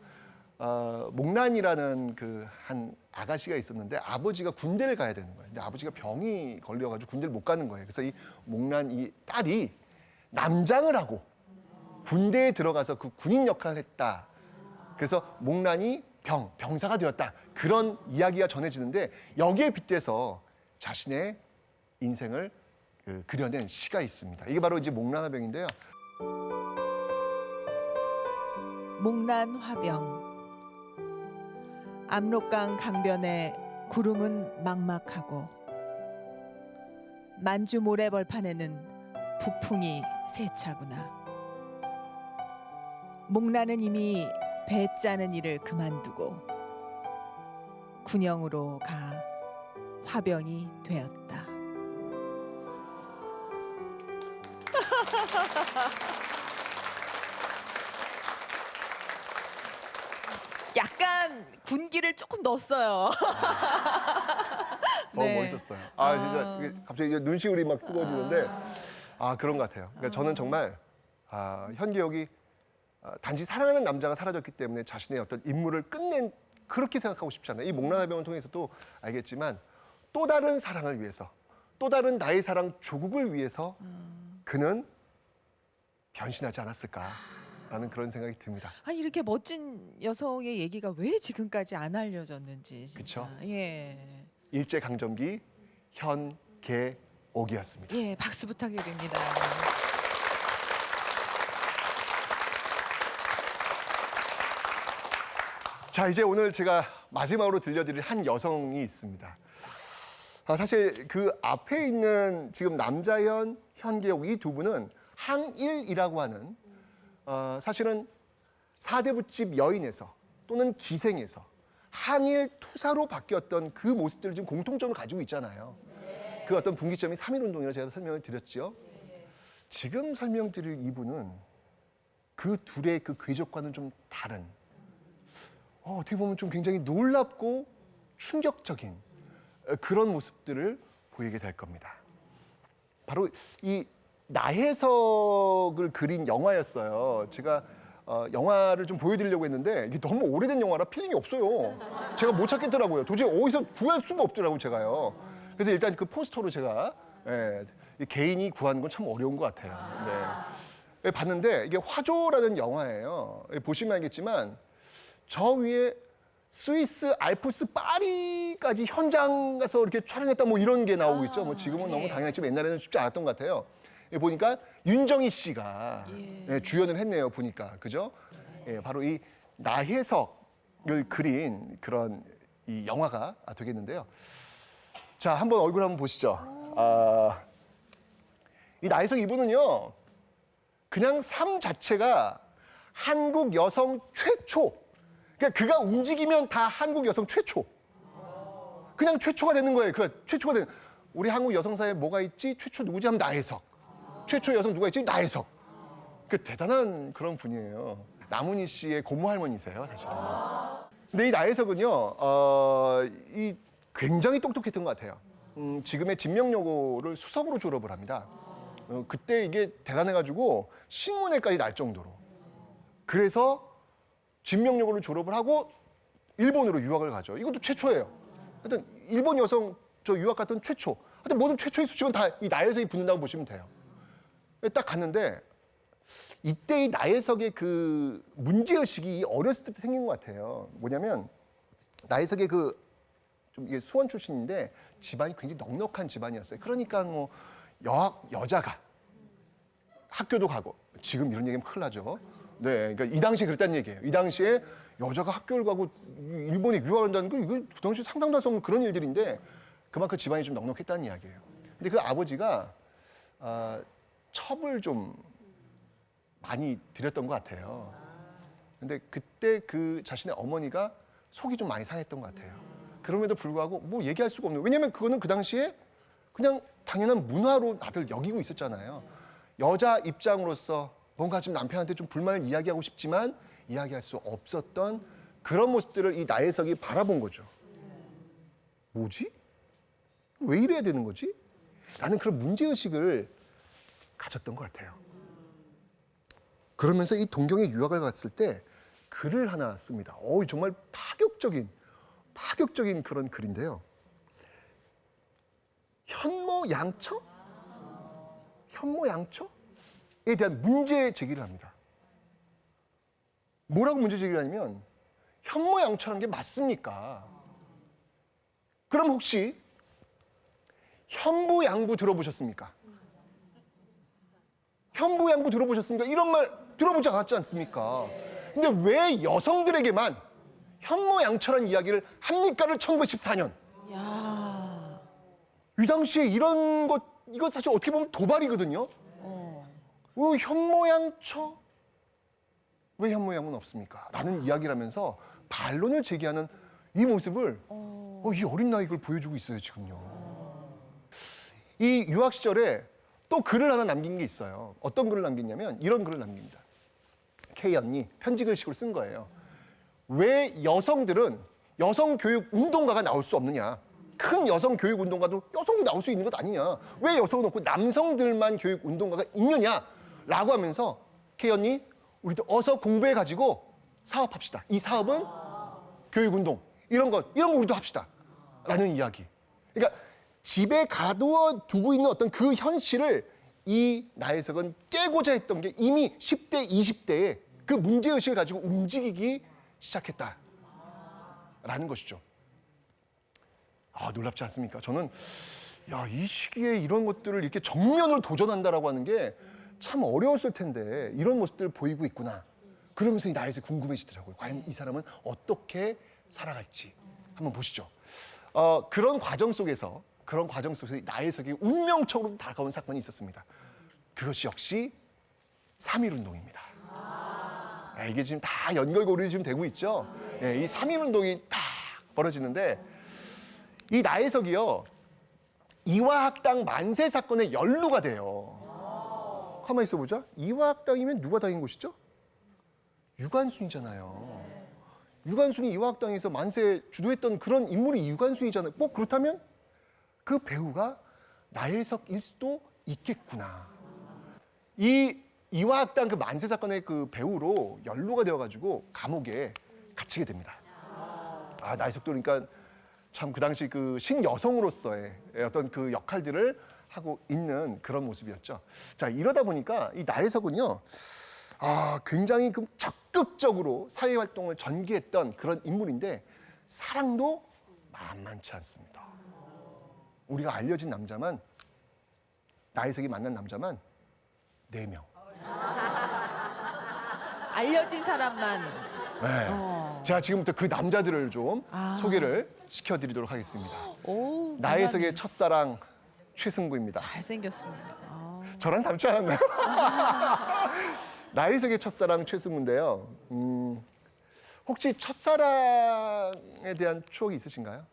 목란이라는 그 한 아가씨가 있었는데 아버지가 군대를 가야 되는 거예요. 근데 아버지가 병이 걸려가지고 군대를 못 가는 거예요. 그래서 이 목란 이 딸이 남장을 하고 군대에 들어가서 그 군인 역할을 했다. 그래서 목란이 병사가 되었다. 그런 이야기가 전해지는데 여기에 빗대서 자신의 인생을 그려낸 시가 있습니다. 이게 바로 이제 목란화병인데요. 목란화병. 압록강 강변에 구름은 막막하고 만주 모래벌판에는 북풍이 세차구나. 목란은 이미 배 짜는 일을 그만두고 군영으로 가 화병이 되었다. 약간 군기를 조금 넣었어요. 네. 멋있었어요. 진짜 이게 갑자기 이제 눈시울이 막 뜨거워지는데 그런 것 같아요. 그러니까 저는 정말 현계옥이 단지 사랑하는 남자가 사라졌기 때문에 자신의 어떤 임무를 끝낸 그렇게 생각하고 싶지 않아요. 이 목란화병을 통해서도 알겠지만 또 다른 사랑을 위해서, 또 다른 나의 사랑 조국을 위해서 그는 변신하지 않았을까라는 그런 생각이 듭니다. 이렇게 멋진 여성의 얘기가 왜 지금까지 안 알려졌는지. 그쵸? 예. 일제 강점기 현계옥이었습니다. 예, 박수 부탁드립니다. 자, 이제 오늘 제가 마지막으로 들려드릴 한 여성이 있습니다. 사실 그 앞에 있는 지금 남자현, 현계옥 이 두 분은 항일이라고 하는 사실은 사대부집 여인에서 또는 기생에서 항일 투사로 바뀌었던 그 모습들을 지금 공통점을 가지고 있잖아요. 그 어떤 분기점이 3.1운동이라 제가 설명을 드렸죠. 지금 설명드릴 이분은 그 둘의 그 궤적과는 좀 다른 어떻게 보면 좀 굉장히 놀랍고 충격적인 그런 모습들을 보이게 될 겁니다. 바로 이 나혜석을 그린 영화였어요. 제가 영화를 좀 보여드리려고 했는데 이게 너무 오래된 영화라 필름이 없어요. 제가 못 찾겠더라고요. 도저히 어디서 구할 수가 없더라고요, 제가요. 그래서 일단 그 포스터로 제가 이 개인이 구하는 건 참 어려운 것 같아요. 네. 봤는데 이게 화조라는 영화예요. 보시면 알겠지만 저 위에 스위스 알프스 파리까지 현장 가서 이렇게 촬영했다 뭐 이런 게 나오고 있죠. 뭐 지금은 너무 당연했지만 옛날에는 쉽지 않았던 것 같아요. 보니까 윤정희 씨가 주연을 했네요. 보니까 그죠? 바로 이 나혜석을 그린 그런 이 영화가 되겠는데요. 자, 한번 얼굴 한번 보시죠. 이 나혜석 이분은요, 그냥 삶 자체가 한국 여성 최초. 그러니까 그가 움직이면 다 한국 여성 최초. 그냥 최초가 되는 거예요. 그 최초가 되는. 우리 한국 여성사에 뭐가 있지? 최초 누구지? 하면 나혜석. 최초 여성 누가 있지? 나혜석. 그 대단한 그런 분이에요. 남은희 씨의 고모 할머니세요, 사실은. 근데 이 나혜석은요, 이 굉장히 똑똑했던 것 같아요. 지금의 진명여고를 수석으로 졸업을 합니다. 그때 이게 대단해가지고 신문에까지 날 정도로. 그래서 진명여고를 졸업을 하고 일본으로 유학을 가죠. 이것도 최초예요. 하여튼 일본 여성 저 유학 갔던 최초. 하여튼 모든 최초의 수식은 다 이 나혜석이 붙는다고 보시면 돼요. 딱 갔는데 이때 이 나혜석의 그 문제의식이 어렸을 때부터 생긴 것 같아요. 뭐냐면 나혜석의 그 좀 이게 수원 출신인데 집안이 굉장히 넉넉한 집안이었어요. 그러니까 뭐 여자가 학교도 가고 지금 이런 얘기하면 큰일 나죠. 네, 그러니까 이 당시에 그랬다는 얘기예요. 이 당시에 여자가 학교를 가고 일본에 유학을 한다는 거 이거 그 당시 상상도 할 수 없는 그런 일들인데 그만큼 집안이 좀 넉넉했다는 이야기예요. 근데 그 아버지가 첩을 좀 많이 드렸던 것 같아요. 근데 그때 그 자신의 어머니가 속이 좀 많이 상했던 것 같아요. 그럼에도 불구하고 뭐 얘기할 수가 없는. 왜냐면 그거는 그 당시에 그냥 당연한 문화로 다들 여기고 있었잖아요. 여자 입장으로서 뭔가 좀 남편한테 좀 불만을 이야기하고 싶지만 이야기할 수 없었던 그런 모습들을 이 나혜석이 바라본 거죠. 뭐지? 왜 이래야 되는 거지? 라는 그런 문제의식을 가졌던 것 같아요. 그러면서 이 동경에 유학을 갔을 때 글을 하나 씁니다. 정말 파격적인 그런 글인데요. 현모양처? 현모양처에 대한 문제 제기를 합니다. 뭐라고 문제 제기를 하냐면 현모양처라는 게 맞습니까? 그럼 혹시 현부양부 들어보셨습니까? 현부양부 들어보셨습니까? 이런 말 들어보지 않았지 않습니까? 근데 왜 여성들에게만 현모양처라는 이야기를 합니까를 1914년. 야. 이 당시에 이런 것, 이거 사실 어떻게 보면 도발이거든요. 왜 현모양처? 왜 현모양은 없습니까? 라는 이야기를 하면서 반론을 제기하는 이 모습을 이 어린 나이 걸 보여주고 있어요, 지금요. 이 유학 시절에 또 글을 하나 남긴 게 있어요. 어떤 글을 남겼냐면 이런 글을 남깁니다. K 언니 편지 글식으로 쓴 거예요. 왜 여성들은 여성 교육 운동가가 나올 수 없느냐? 큰 여성 교육 운동가도 여성도 나올 수 있는 것 아니냐? 왜 여성은 없고 남성들만 교육 운동가가 있느냐? 라고 하면서 K 언니 우리도 어서 공부해 가지고 사업합시다. 이 사업은 교육 운동 이런 거 우리도 합시다. 라는 이야기. 그러니까 집에 가두어 두고 있는 어떤 그 현실을 이 나혜석은 깨고자 했던 게 이미 10대, 20대에 그 문제의식을 가지고 움직이기 시작했다라는 것이죠. 놀랍지 않습니까? 저는 이 시기에 이런 것들을 이렇게 정면으로 도전한다라고 하는 게 참 어려웠을 텐데 이런 모습들을 보이고 있구나. 그러면서 이 나혜석이 궁금해지더라고요. 과연 이 사람은 어떻게 살아갈지 한번 보시죠. 그런 과정 속에서 나혜석이 운명적으로 다가온 사건이 있었습니다. 그것이 역시 3.1운동입니다. 이게 지금 다 연결고리 지금 되고 있죠. 이 3.1운동이 딱 벌어지는데 이 나혜석이요. 이화학당 만세 사건의 연루가 돼요. 가만히 있어보자. 이화학당이면 누가 다닌 곳이죠? 유관순이잖아요. 유관순이 이화학당에서 만세 주도했던 그런 인물이 유관순이잖아요. 뭐 그렇다면 그 배우가 나혜석일 수도 있겠구나. 이 이화학당 그 만세 사건의 그 배우로 연루가 되어가지고 감옥에 갇히게 됩니다. 아, 나혜석도 그러니까 참 그 당시 그 신여성으로서의 어떤 그 역할들을 하고 있는 그런 모습이었죠. 자, 이러다 보니까 이 나혜석은요, 굉장히 그 적극적으로 사회 활동을 전개했던 그런 인물인데 사랑도 만만치 않습니다. 우리가 알려진 남자만, 나혜석이 만난 남자만 4명. 알려진 사람만. 네. 제가 지금부터 그 남자들을 좀 소개를 시켜드리도록 하겠습니다. 오, 나혜석의 첫사랑 최승구입니다. 잘생겼습니다. 저랑 닮지 않았나요? 나혜석의 첫사랑 최승구인데요. 혹시 첫사랑에 대한 추억이 있으신가요?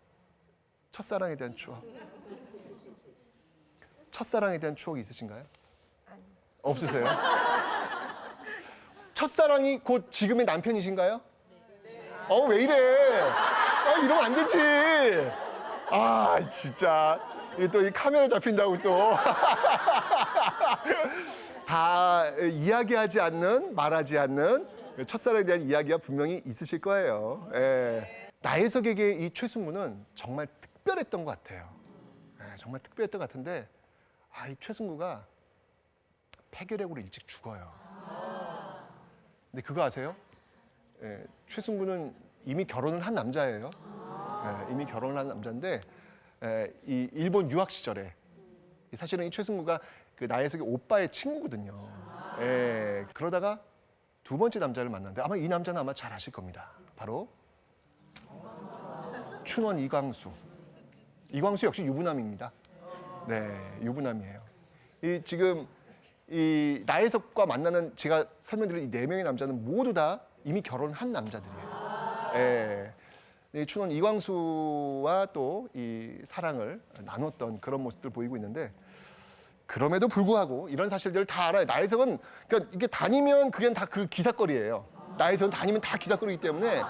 첫사랑에 대한 추억. 첫사랑에 대한 추억이 있으신가요? 없으세요? 첫사랑이 곧 지금의 남편이신가요? 왜 이래? 이러면 안 되지. 진짜. 이게 또 이 카메라 잡힌다고 또. 다 이야기하지 않는, 말하지 않는 첫사랑에 대한 이야기가 분명히 있으실 거예요. 예. 나혜석에게 이 최승구는 정말 특별했던 것 같아요. 예, 정말 특별했던 것 같은데, 이 최승구가 폐결핵으로 일찍 죽어요. 근데 그거 아세요? 예, 최승구는 이미 결혼을 한 남자예요. 예, 이미 결혼을 한 남자인데 이 일본 유학 시절에 사실은 이 최승구가 그 나혜석의 오빠의 친구거든요. 예, 그러다가 두 번째 남자를 만났는데 아마 이 남자는 아마 잘 아실 겁니다. 바로 춘원 이광수. 이광수 역시 유부남입니다. 네, 유부남이에요. 지금 이 나혜석과 만나는 제가 설명드린 이 4명의 남자는 모두 다 이미 결혼한 남자들이에요. 예. 이 춘원 이광수와 또 이 사랑을 나눴던 그런 모습들 보이고 있는데 그럼에도 불구하고 이런 사실들을 다 알아요. 나혜석은 그러니까 이게 다니면 그게 다 그 기사거리예요. 나혜석은 다니면 다 기사거리이기 때문에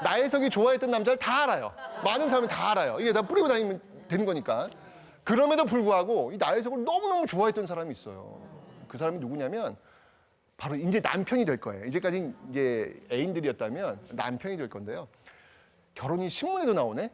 나혜석이 좋아했던 남자를 다 알아요. 많은 사람이 다 알아요. 이게 다 뿌리고 다니면 되는 거니까. 그럼에도 불구하고 이 나혜석을 너무너무 좋아했던 사람이 있어요. 그 사람이 누구냐면 바로 이제 남편이 될 거예요. 이제까지 이제 애인들이었다면 남편이 될 건데요. 결혼이 신문에도 나오네.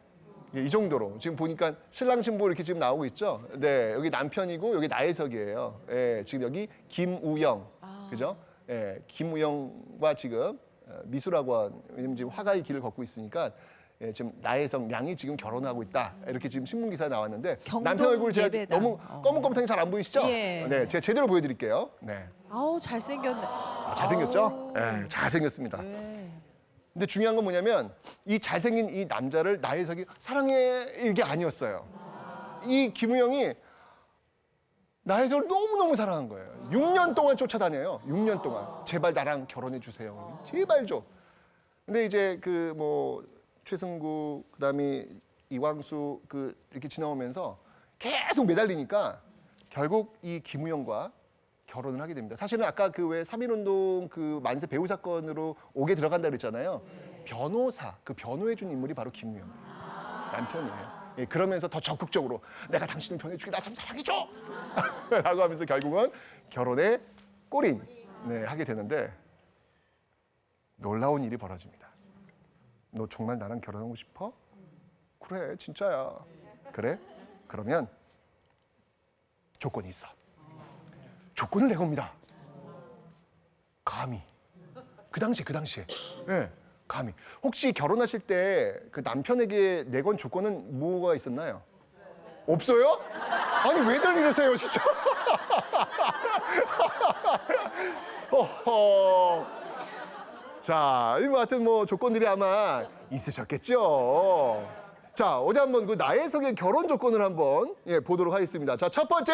이 정도로 지금 보니까 신랑 신부 이렇게 지금 나오고 있죠. 네, 여기 남편이고 여기 나혜석이에요. 예, 지금 여기 김우영, 그죠? 예, 김우영과 지금 미술학원 왜냐면 지금 화가의 길을 걷고 있으니까 예, 지금 나혜석 양이 지금 결혼하고 있다. 이렇게 지금 신문 기사에 나왔는데 남편 얼굴 제가 예배당. 너무 거뭇거뭇하게 잘 안 보이시죠? 예. 네, 제가 제대로 보여드릴게요. 네, 잘생겼네. 잘생겼죠? 네, 잘생겼습니다. 네. 근데 중요한 건 뭐냐면 이 잘생긴 이 남자를 나혜석이 사랑해 이게 아니었어요. 이 김우영이 나혜석을 너무너무 사랑한 거예요. 6년 동안 쫓아다녀요. 6년 동안. 제발 나랑 결혼해 주세요. 제발 좀. 근데 이제 그 뭐 최승구 그다음에 이광수 이렇게 지나오면서 계속 매달리니까 결국 이 김우영과 결혼을 하게 됩니다. 사실은 아까 그 왜 3.1운동 그 만세 배후 사건으로 옥에 들어간다 그랬잖아요. 변호사, 그 변호해준 인물이 바로 김우영 남편이에요. 예, 그러면서 더 적극적으로 내가 당신을 변호해주게 나 참 사랑해줘! 라고 하면서 결국은 결혼에 꼬린 하게 되는데 놀라운 일이 벌어집니다. 너 정말 나랑 결혼하고 싶어? 그래, 진짜야. 그래? 그러면 조건이 있어. 조건을 내겁니다. 감히. 그 당시에. 예, 감히. 혹시 결혼하실 때 그 남편에게 내건 조건은 뭐가 있었나요? 없어요? 아니, 왜들 이러세요, 진짜? 자, 하여튼 뭐 조건들이 아마 있으셨겠죠. 자, 어디 한번 그 나혜석의 결혼 조건을 한번 보도록 하겠습니다. 자, 첫 번째.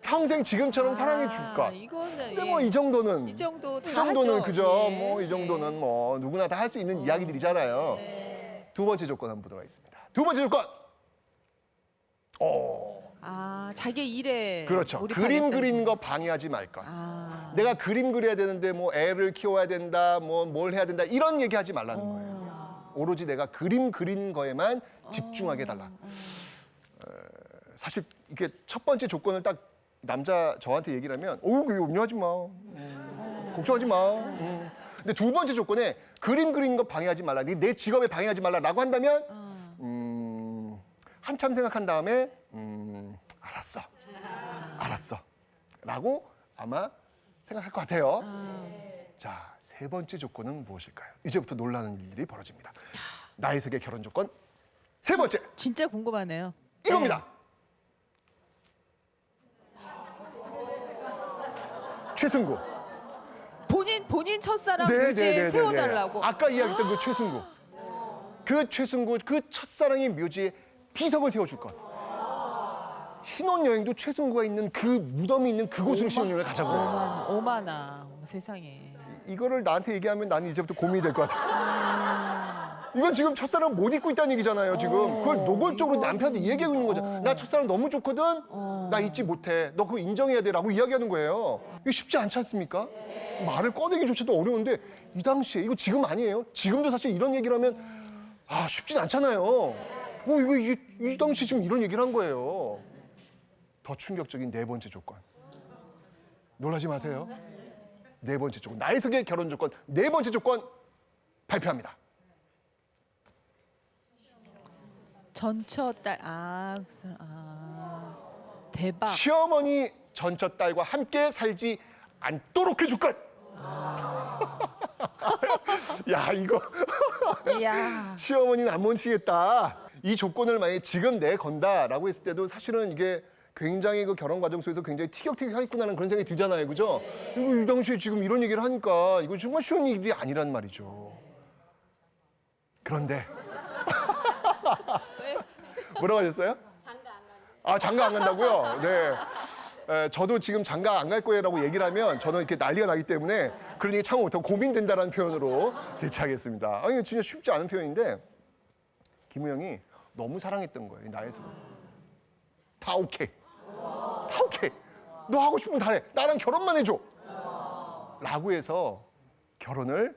평생 지금처럼 사랑해 줄 것. 이거는 근데 뭐 이 정도는 이 정도 다 이 정도는 하죠. 그죠. 예. 뭐 이 정도는 뭐 누구나 다 할 수 있는 이야기들이잖아요. 두 번째 조건 한번 보도록 하겠습니다. 두 번째 조건. 자기 일에 그렇죠. 몰입하겠다는 그림 그리는 거 방해하지 말 것. 내가 그림 그려야 되는데 뭐 애를 키워야 된다, 뭐 뭘 해야 된다 이런 얘기하지 말라는 거예요. 오로지 내가 그림 그린 거에만 집중하게 해달라. 사실 이게 첫 번째 조건을 딱 남자 저한테 얘기를 하면 그거 염려하지 마. 걱정하지 마. 근데 두 번째 조건에 그림 그리는 거 방해하지 말라. 내 직업에 방해하지 말라라고 한다면 한참 생각한 다음에 알았어 라고 아마 생각할 것 같아요. 자, 세 번째 조건은 무엇일까요? 이제부터 놀라는 일들이 벌어집니다. 나혜석의 결혼 조건 세 번째 진짜 궁금하네요. 이겁니다. 최승구. 본인 첫사랑 묘지에 세워달라고. 아까 이야기했던 그 최승구. 그 첫사랑의 묘지에 비석을 세워줄 것. 신혼여행도 최승구가 있는 그 무덤이 있는 그곳으로 신혼여행을 가자고 그래요. 오마나 세상에. 이거를 나한테 얘기하면 나는 이제부터 고민이 될 것 같아. 이건 지금 첫사랑 못 잊고 있다는 얘기잖아요. 지금 그걸 노골적으로 남편한테 얘기하고 있는 거죠. 나 첫사랑 너무 좋거든. 나 잊지 못해. 너 그거 인정해야 돼라고 이야기하는 거예요. 이거 쉽지 않지 않습니까? 말을 꺼내기조차도 어려운데 이 당시에 이거 지금 아니에요. 지금도 사실 이런 얘기를 하면 쉽진 않잖아요. 이거 이 당시 지금 이런 얘기를 한 거예요. 더 충격적인 네 번째 조건. 놀라지 마세요. 네 번째 조건. 나혜석의 결혼 조건 네 번째 조건 발표합니다. 전처 딸 대박. 시어머니 전처 딸과 함께 살지 않도록 해줄 것. 야 이거 이야. 시어머니는 안 멈추겠다. 이 조건을 만약에 지금 내건다라고 했을 때도 사실은 이게 굉장히 그 결혼 과정 속에서 굉장히 티격태격하겠구나는 그런 생각이 들잖아요, 그죠? 이거 이 당시에 지금 이런 얘기를 하니까 이거 정말 쉬운 일이 아니란 말이죠. 그런데 뭐라고 하셨어요? 장가 안 간다고요? 네. 저도 지금 장가 안 갈 거예요라고 얘기를 하면 저는 이렇게 난리가 나기 때문에 그런 얘기 참 더 고민된다라는 표현으로 대체하겠습니다. 아니 진짜 쉽지 않은 표현인데 김우영이 너무 사랑했던 거예요, 나혜석. 다 오케이. 다 오케이. 너 하고 싶으면 다 해. 나랑 결혼만 해줘. 라고 해서 결혼을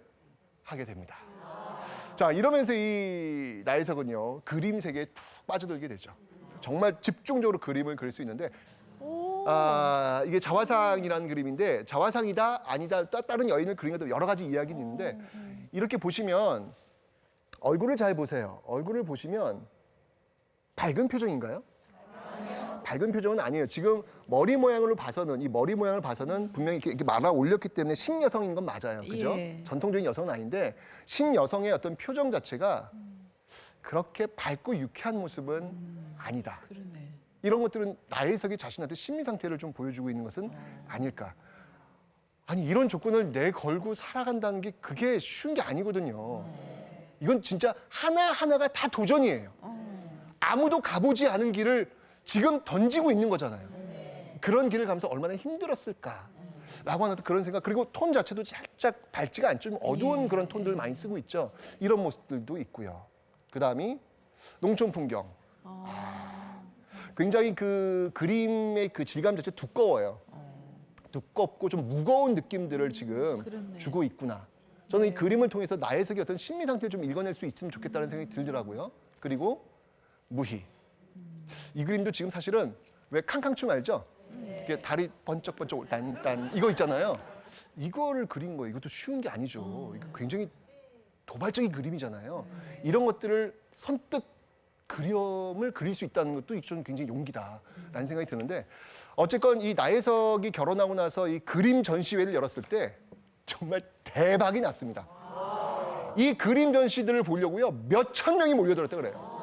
하게 됩니다. 자, 이러면서 이 나혜석은요, 그림 세계에 푹 빠져들게 되죠. 정말 집중적으로 그림을 그릴 수 있는데, 이게 자화상이라는 그림인데, 자화상이다, 아니다, 다른 여인을 그린 것도 여러 가지 이야기는 있는데, 이렇게 보시면, 얼굴을 잘 보세요. 얼굴을 보시면, 밝은 표정인가요? 밝은 표정은 아니에요. 지금 머리 모양으로 봐서는 이 머리 모양을 봐서는 분명히 이렇게 말아 올렸기 때문에 신여성인 건 맞아요. 그죠? 예. 전통적인 여성은 아닌데 신여성의 어떤 표정 자체가 그렇게 밝고 유쾌한 모습은 아니다. 그러네. 이런 것들은 나혜석이 자신한테 심리 상태를 좀 보여주고 있는 것은 아닐까. 아니 이런 조건을 내걸고 살아간다는 게 그게 쉬운 게 아니거든요. 이건 진짜 하나하나가 다 도전이에요. 아무도 가보지 않은 길을 지금 던지고 있는 거잖아요. 그런 길을 가면서 얼마나 힘들었을까라고 하는 그런 생각. 그리고 톤 자체도 살짝 밝지가 않죠. 좀 어두운 그런 톤들을 많이 쓰고 있죠. 이런 모습들도 있고요. 그다음이 농촌 풍경. 굉장히 그 그림의 그 질감 자체 두꺼워요. 두껍고 좀 무거운 느낌들을 지금 그렇네. 주고 있구나. 저는 이 그림을 통해서 나혜석의 어떤 심리 상태를 좀 읽어낼 수 있으면 좋겠다는 생각이 들더라고요. 그리고 무희. 이 그림도 지금 사실은 왜 캉캉춤 알죠? 이게 다리 번쩍번쩍 딴 이거 있잖아요. 이거를 그린 거예요. 이것도 쉬운 게 아니죠. 이거 굉장히 도발적인 그림이잖아요. 이런 것들을 선뜻 그림을 그릴 수 있다는 것도 저는 굉장히 용기다라는 생각이 드는데 어쨌건 이 나혜석이 결혼하고 나서 이 그림 전시회를 열었을 때 정말 대박이 났습니다. 이 그림 전시들을 보려고요. 몇천 명이 몰려들었다 그래요.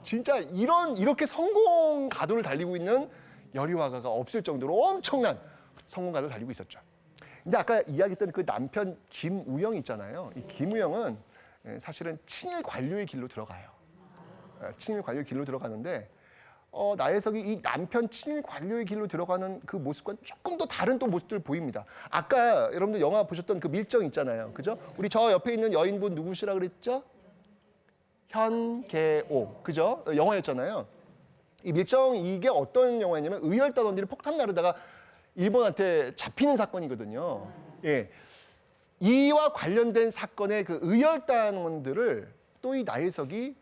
진짜 이렇게 성공 가도를 달리고 있는 여리화가가 없을 정도로 엄청난 성공 가도를 달리고 있었죠. 근데 아까 이야기했던 그 남편 김우영 있잖아요. 이 김우영은 사실은 친일 관료의 길로 들어가요. 친일 관료의 길로 들어가는데 나혜석이 이 남편 친일 관료의 길로 들어가는 그 모습과 조금 더 다른 또 모습들 보입니다. 아까 여러분들 영화 보셨던 그 밀정 있잖아요. 그죠? 우리 저 옆에 있는 여인분 누구시라 그랬죠? 현계옥, 그죠? 영화였잖아요. 이 밀정 이게 어떤 영화였냐면 의열단원들이 폭탄 나르다가 일본한테 잡히는 사건이거든요. 예. 이와 관련된 사건의 그 의열단원들을 또 이 나혜석이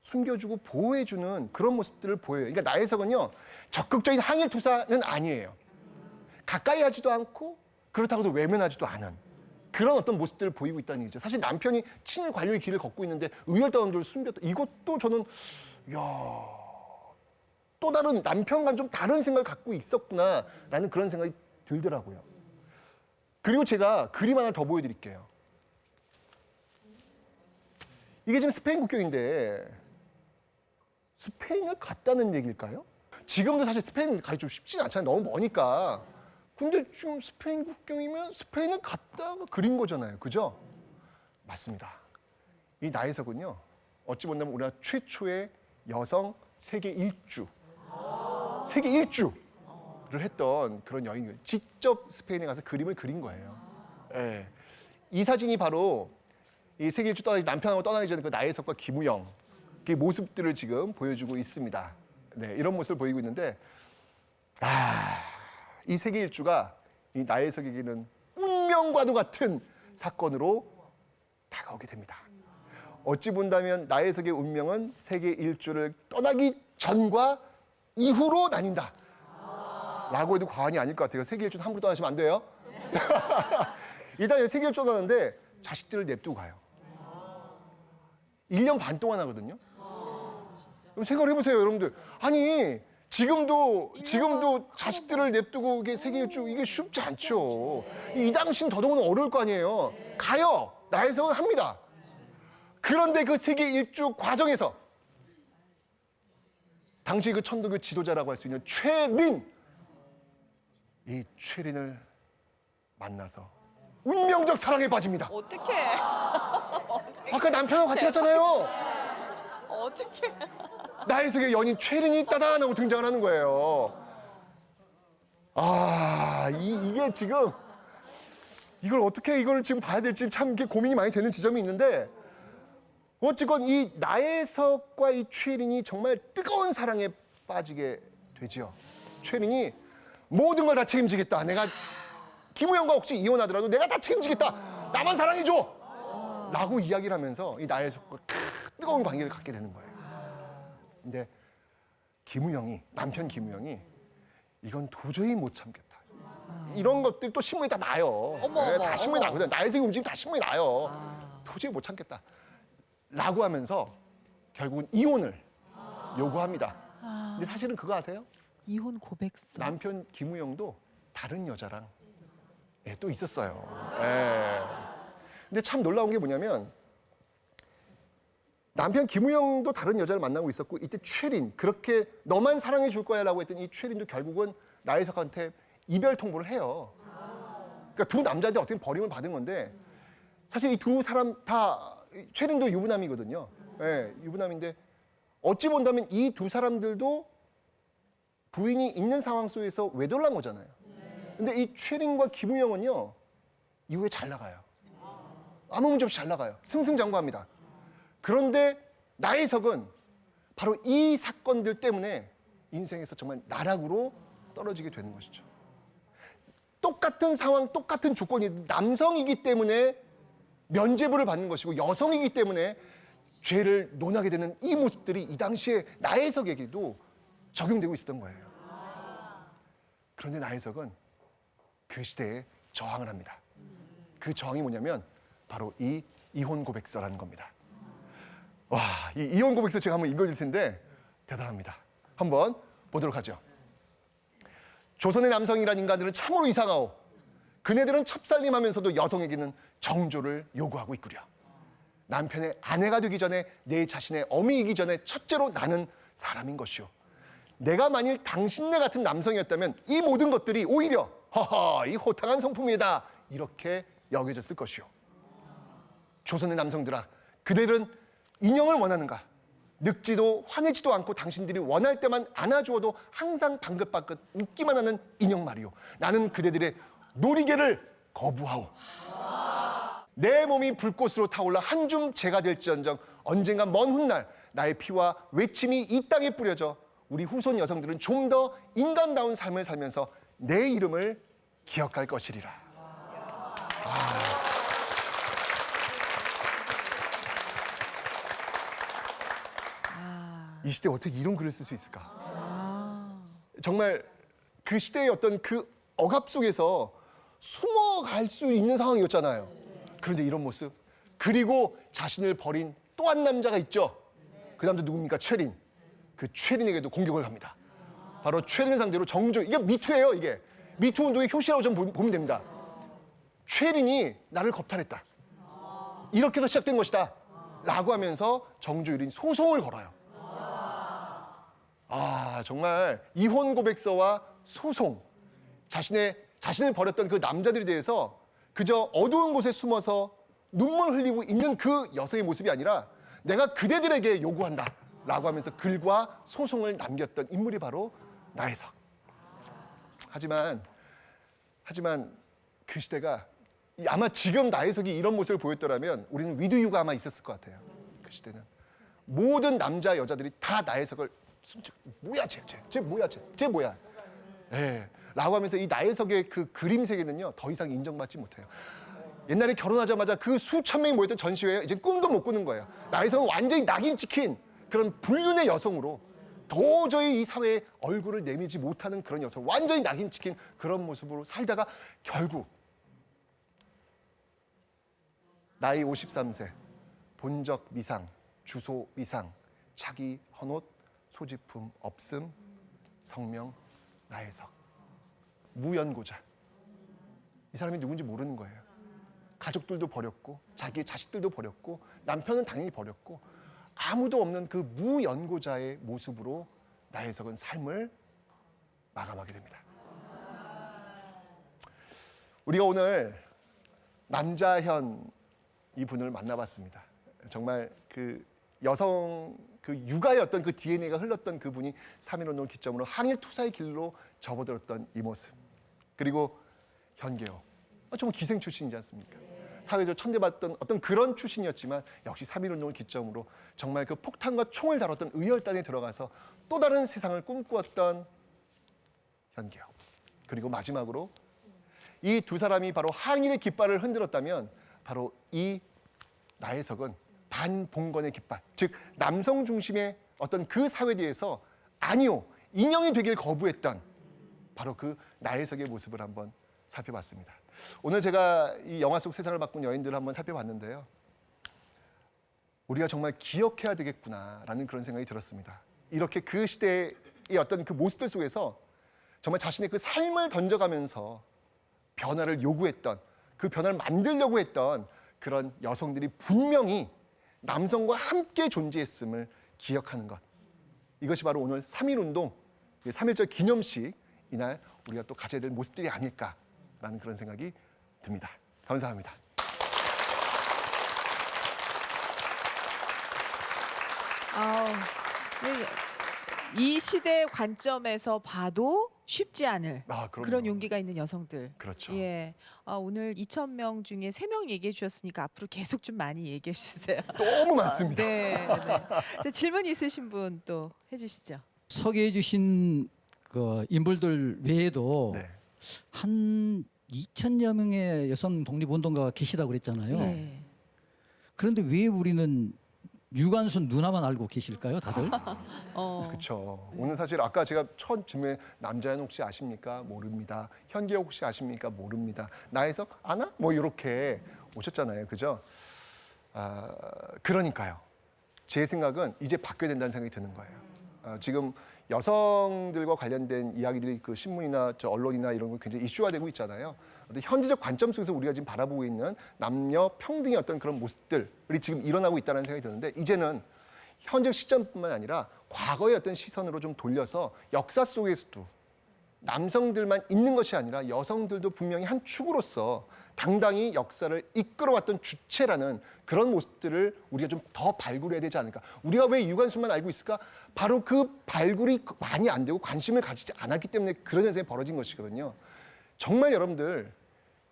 숨겨주고 보호해주는 그런 모습들을 보여요. 그러니까 나혜석은요, 적극적인 항일 투사는 아니에요. 가까이 하지도 않고 그렇다고도 외면하지도 않은 그런 어떤 모습들을 보이고 있다는 얘기죠. 사실 남편이 친일 관료의 길을 걷고 있는데 의열단원들을 숨겼다. 이것도 저는 또 다른 남편과는 좀 다른 생각을 갖고 있었구나라는 그런 생각이 들더라고요. 그리고 제가 그림 하나 더 보여드릴게요. 이게 지금 스페인 국경인데 스페인을 갔다는 얘기일까요? 지금도 사실 스페인 가기 좀 쉽지 않잖아요. 너무 머니까. 근데 지금 스페인 국경이면 스페인을 갔다가 그린 거잖아요. 그죠? 맞습니다. 이 나혜석은요, 어찌 본다면 우리나라 최초의 여성 세계 일주, 세계 일주를 했던 그런 여인이에요. 직접 스페인에 가서 그림을 그린 거예요. 예. 이 사진이 바로 이 세계 일주 떠나기, 남편하고 떠나기 전에 그 나혜석과 김우영 그 모습들을 지금 보여주고 있습니다. 네, 이런 모습을 보이고 있는데, 이 세계 일주가 이 나혜석에게는 운명과도 같은 사건으로 다가오게 됩니다. 어찌 본다면 나혜석의 운명은 세계 일주를 떠나기 전과 이후로 나뉜다. 라고 해도 과언이 아닐 것 같아요. 세계 일주는 함부로 떠나시면 안 돼요. 일단 세계 일주 떠나는데 자식들을 냅두고 가요. 1년 반 동안 하거든요. 생각을 해보세요, 여러분들. 아니, 지금도 자식들을 냅두고 이게 세계 일주, 이게 쉽지 않죠. 이 당시는 더더욱 어려울 거 아니에요. 가요. 나혜석은 합니다. 그런데 그 세계 일주 과정에서 당시 그 천도교 지도자라고 할 수 있는 최린, 이 최린을 만나서 운명적 사랑에 빠집니다. 어떻게? 아까 남편하고 같이 갔잖아요. 어떻게? 나혜석의 연인 최린이 따단 하고 등장을 하는 거예요. 이게 지금 이걸 어떻게 이걸 지금 봐야 될지 참 이렇게 고민이 많이 되는 지점이 있는데, 어쨌건 이 나혜석과 이 최린이 정말 뜨거운 사랑에 빠지게 되죠. 최린이 모든 걸 다 책임지겠다. 내가 김우영과 혹시 이혼하더라도 내가 다 책임지겠다. 나만 사랑해줘. 라고 이야기를 하면서 이 나혜석과 뜨거운 관계를 갖게 되는 거예요. 근데 남편 김우영이 이건 도저히 못 참겠다. 이런 것들 또 신문에 다 나요. 다 신문에 나거든요. 나혜석의 움직임 다 신문에 나요. 도저히 못 참겠다. 라고 하면서 결국은 이혼을 요구합니다. 근데 사실은 그거 아세요? 이혼 고백서. 남편 김우영도 다른 여자랑 또 있었어요. 예. 근데 참 놀라운 게 뭐냐면 남편 김우영도 다른 여자를 만나고 있었고, 이때 최린, 그렇게 너만 사랑해 줄 거야 라고 했던 이 최린도 결국은 나혜석한테 이별 통보를 해요. 그러니까 두 남자한테 어떻게 버림을 받은 건데, 사실 이 두 사람 다 최린도 유부남이거든요. 예, 유부남인데 어찌 본다면 이 두 사람들도 부인이 있는 상황 속에서 외도를 한 거잖아요. 근데 이 최린과 김우영은요, 이후에 잘 나가요. 아무 문제 없이 잘 나가요. 승승장구합니다. 그런데 나혜석은 바로 이 사건들 때문에 인생에서 정말 나락으로 떨어지게 되는 것이죠. 똑같은 상황, 똑같은 조건이 남성이기 때문에 면죄부를 받는 것이고, 여성이기 때문에 죄를 논하게 되는 이 모습들이 이 당시에 나혜석에게도 적용되고 있었던 거예요. 그런데 나혜석은 그 시대에 저항을 합니다. 그 저항이 뭐냐면 바로 이 이혼 고백서라는 겁니다. 와, 이 이혼 고백서 제가 한번 읽어드릴 텐데 대단합니다. 한번 보도록 하죠. 조선의 남성이란 인간들은 참으로 이상하오. 그네들은 첩살림하면서도 여성에게는 정조를 요구하고 있구려. 남편의 아내가 되기 전에 내 자신의 어미이기 전에 첫째로 나는 사람인 것이오. 내가 만일 당신네 같은 남성이었다면 이 모든 것들이 오히려 허허 이 호탕한 성품이다 이렇게 여겨졌을 것이오. 조선의 남성들아, 그들은 인형을 원하는가? 늙지도 화내지도 않고 당신들이 원할 때만 안아주어도 항상 방긋방긋 웃기만 하는 인형 말이오. 나는 그대들의 놀이개를 거부하오. 내 몸이 불꽃으로 타올라 한 줌 재가 될지언정 언젠가 먼 훗날 나의 피와 외침이 이 땅에 뿌려져 우리 후손 여성들은 좀 더 인간다운 삶을 살면서 내 이름을 기억할 것이리라. 이 시대에 어떻게 이런 글을 쓸 수 있을까? 정말 그 시대의 어떤 그 억압 속에서 숨어갈 수 있는 상황이었잖아요. 그런데 이런 모습. 그리고 자신을 버린 또 한 남자가 있죠. 그 남자 누굽니까? 최린. 그 최린에게도 공격을 합니다. 바로 최린을 상대로 정조, 이게 미투예요. 이게 미투 운동의 효시라고 좀 보면 됩니다. 최린이 나를 겁탈했다. 이렇게 해서 시작된 것이다. 라고 하면서 정조율이 소송을 걸어요. 정말 이혼 고백서와 소송, 자신을 버렸던 그 남자들에 대해서 그저 어두운 곳에 숨어서 눈물 흘리고 있는 그 여성의 모습이 아니라 내가 그대들에게 요구한다 라고 하면서 글과 소송을 남겼던 인물이 바로 나혜석. 하지만 그 시대가 아마 지금 나혜석이 이런 모습을 보였더라면 우리는 위드유가 아마 있었을 것 같아요. 그 시대는 모든 남자 여자들이 다 나혜석을 뭐야 쟤 뭐야 예, 라고 하면서 이 나혜석의 그 그림 세계는요 더 이상 인정받지 못해요. 옛날에 결혼하자마자 그 수천 명이 모였던 전시회에 이제 꿈도 못 꾸는 거예요. 나혜석은 완전히 낙인 찍힌 그런 불륜의 여성으로 도저히 이 사회에 얼굴을 내밀지 못하는 그런 여성, 완전히 낙인 찍힌 그런 모습으로 살다가 결국 나이 53세, 본적 미상, 주소 미상, 차기 헌옷, 소지품 없음, 성명 나혜석. 무연고자. 이 사람이 누군지 모르는 거예요. 가족들도 버렸고 자기의 자식들도 버렸고 남편은 당연히 버렸고 아무도 없는 그 무연고자의 모습으로 나혜석은 삶을 마감하게 됩니다. 우리가 오늘 남자현 이분을 만나봤습니다. 정말 그 여성 그 육아의 어떤 그 DNA가 흘렀던 그분이 3.1운동을 기점으로 항일 투사의 길로 접어들었던 이 모습. 그리고 현계호. 정말 기생 출신이지 않습니까? 사회적으로 천대받던 어떤 그런 출신이었지만 역시 3.1운동을 기점으로 정말 그 폭탄과 총을 다뤘던 의열단에 들어가서 또 다른 세상을 꿈꾸었던 현계호. 그리고 마지막으로 이 두 사람이 바로 항일의 깃발을 흔들었다면 바로 이 나혜석은 반봉건의 깃발, 즉 남성 중심의 어떤 그 사회에 대해서 아니요, 인형이 되길 거부했던 바로 그 나혜석의 모습을 한번 살펴봤습니다. 오늘 제가 이 영화 속 세상을 바꾼 여인들을 한번 살펴봤는데요. 우리가 정말 기억해야 되겠구나라는 그런 생각이 들었습니다. 이렇게 그 시대의 어떤 그 모습들 속에서 정말 자신의 그 삶을 던져가면서 변화를 요구했던, 그 변화를 만들려고 했던 그런 여성들이 분명히 남성과 함께 존재했음을 기억하는 것. 이것이 바로 오늘 3.1운동, 3.1절 기념식 이날 우리가 또 가져야 될 모습들이 아닐까라는 그런 생각이 듭니다. 감사합니다. 이 시대 관점에서 봐도 쉽지 않을 그럼요. 그런 용기가 있는 여성들. 그렇죠. 예. 오늘 2,000명 중에 3명 얘기해 주셨으니까 앞으로 계속 좀 많이 얘기해 주세요. 너무 많습니다. 네. 네. 질문 있으신 분 또 해주시죠. 소개해 주신 그 인물들 외에도 네. 한 2,000여 명의 여성 독립운동가가 계시다고 그랬잖아요. 네. 그런데 왜 우리는 유관순 누나만 알고 계실까요, 다들? 그렇죠. 오늘 사실 아까 제가 첫 질문에 남자연 혹시 아십니까? 모릅니다. 현계호 혹시 아십니까? 모릅니다. 나혜석 아나? 뭐 이렇게 오셨잖아요, 그죠? 그러니까요. 제 생각은 이제 바뀌어야 된다는 생각이 드는 거예요. 지금 여성들과 관련된 이야기들이 그 신문이나 언론이나 이런 거 굉장히 이슈화 되고 있잖아요. 현지적 관점 속에서 우리가 지금 바라보고 있는 남녀 평등의 어떤 그런 모습들이 지금 일어나고 있다는 생각이 드는데 이제는 현재 시점뿐만 아니라 과거의 어떤 시선으로 좀 돌려서 역사 속에서도 남성들만 있는 것이 아니라 여성들도 분명히 한 축으로서 당당히 역사를 이끌어왔던 주체라는 그런 모습들을 우리가 좀 더 발굴해야 되지 않을까. 우리가 왜 유관순만 알고 있을까? 바로 그 발굴이 많이 안 되고 관심을 가지지 않았기 때문에 그런 현상이 벌어진 것이거든요. 정말 여러분들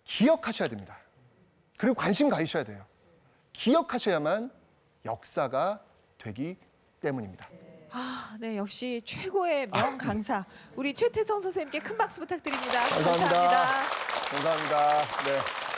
기억하셔야 됩니다. 그리고 관심 가지셔야 돼요. 기억하셔야만 역사가 되기 때문입니다. 아, 네, 역시 최고의 명 강사 우리 최태성 선생님께 큰 박수 부탁드립니다. 감사합니다. 감사합니다. 네.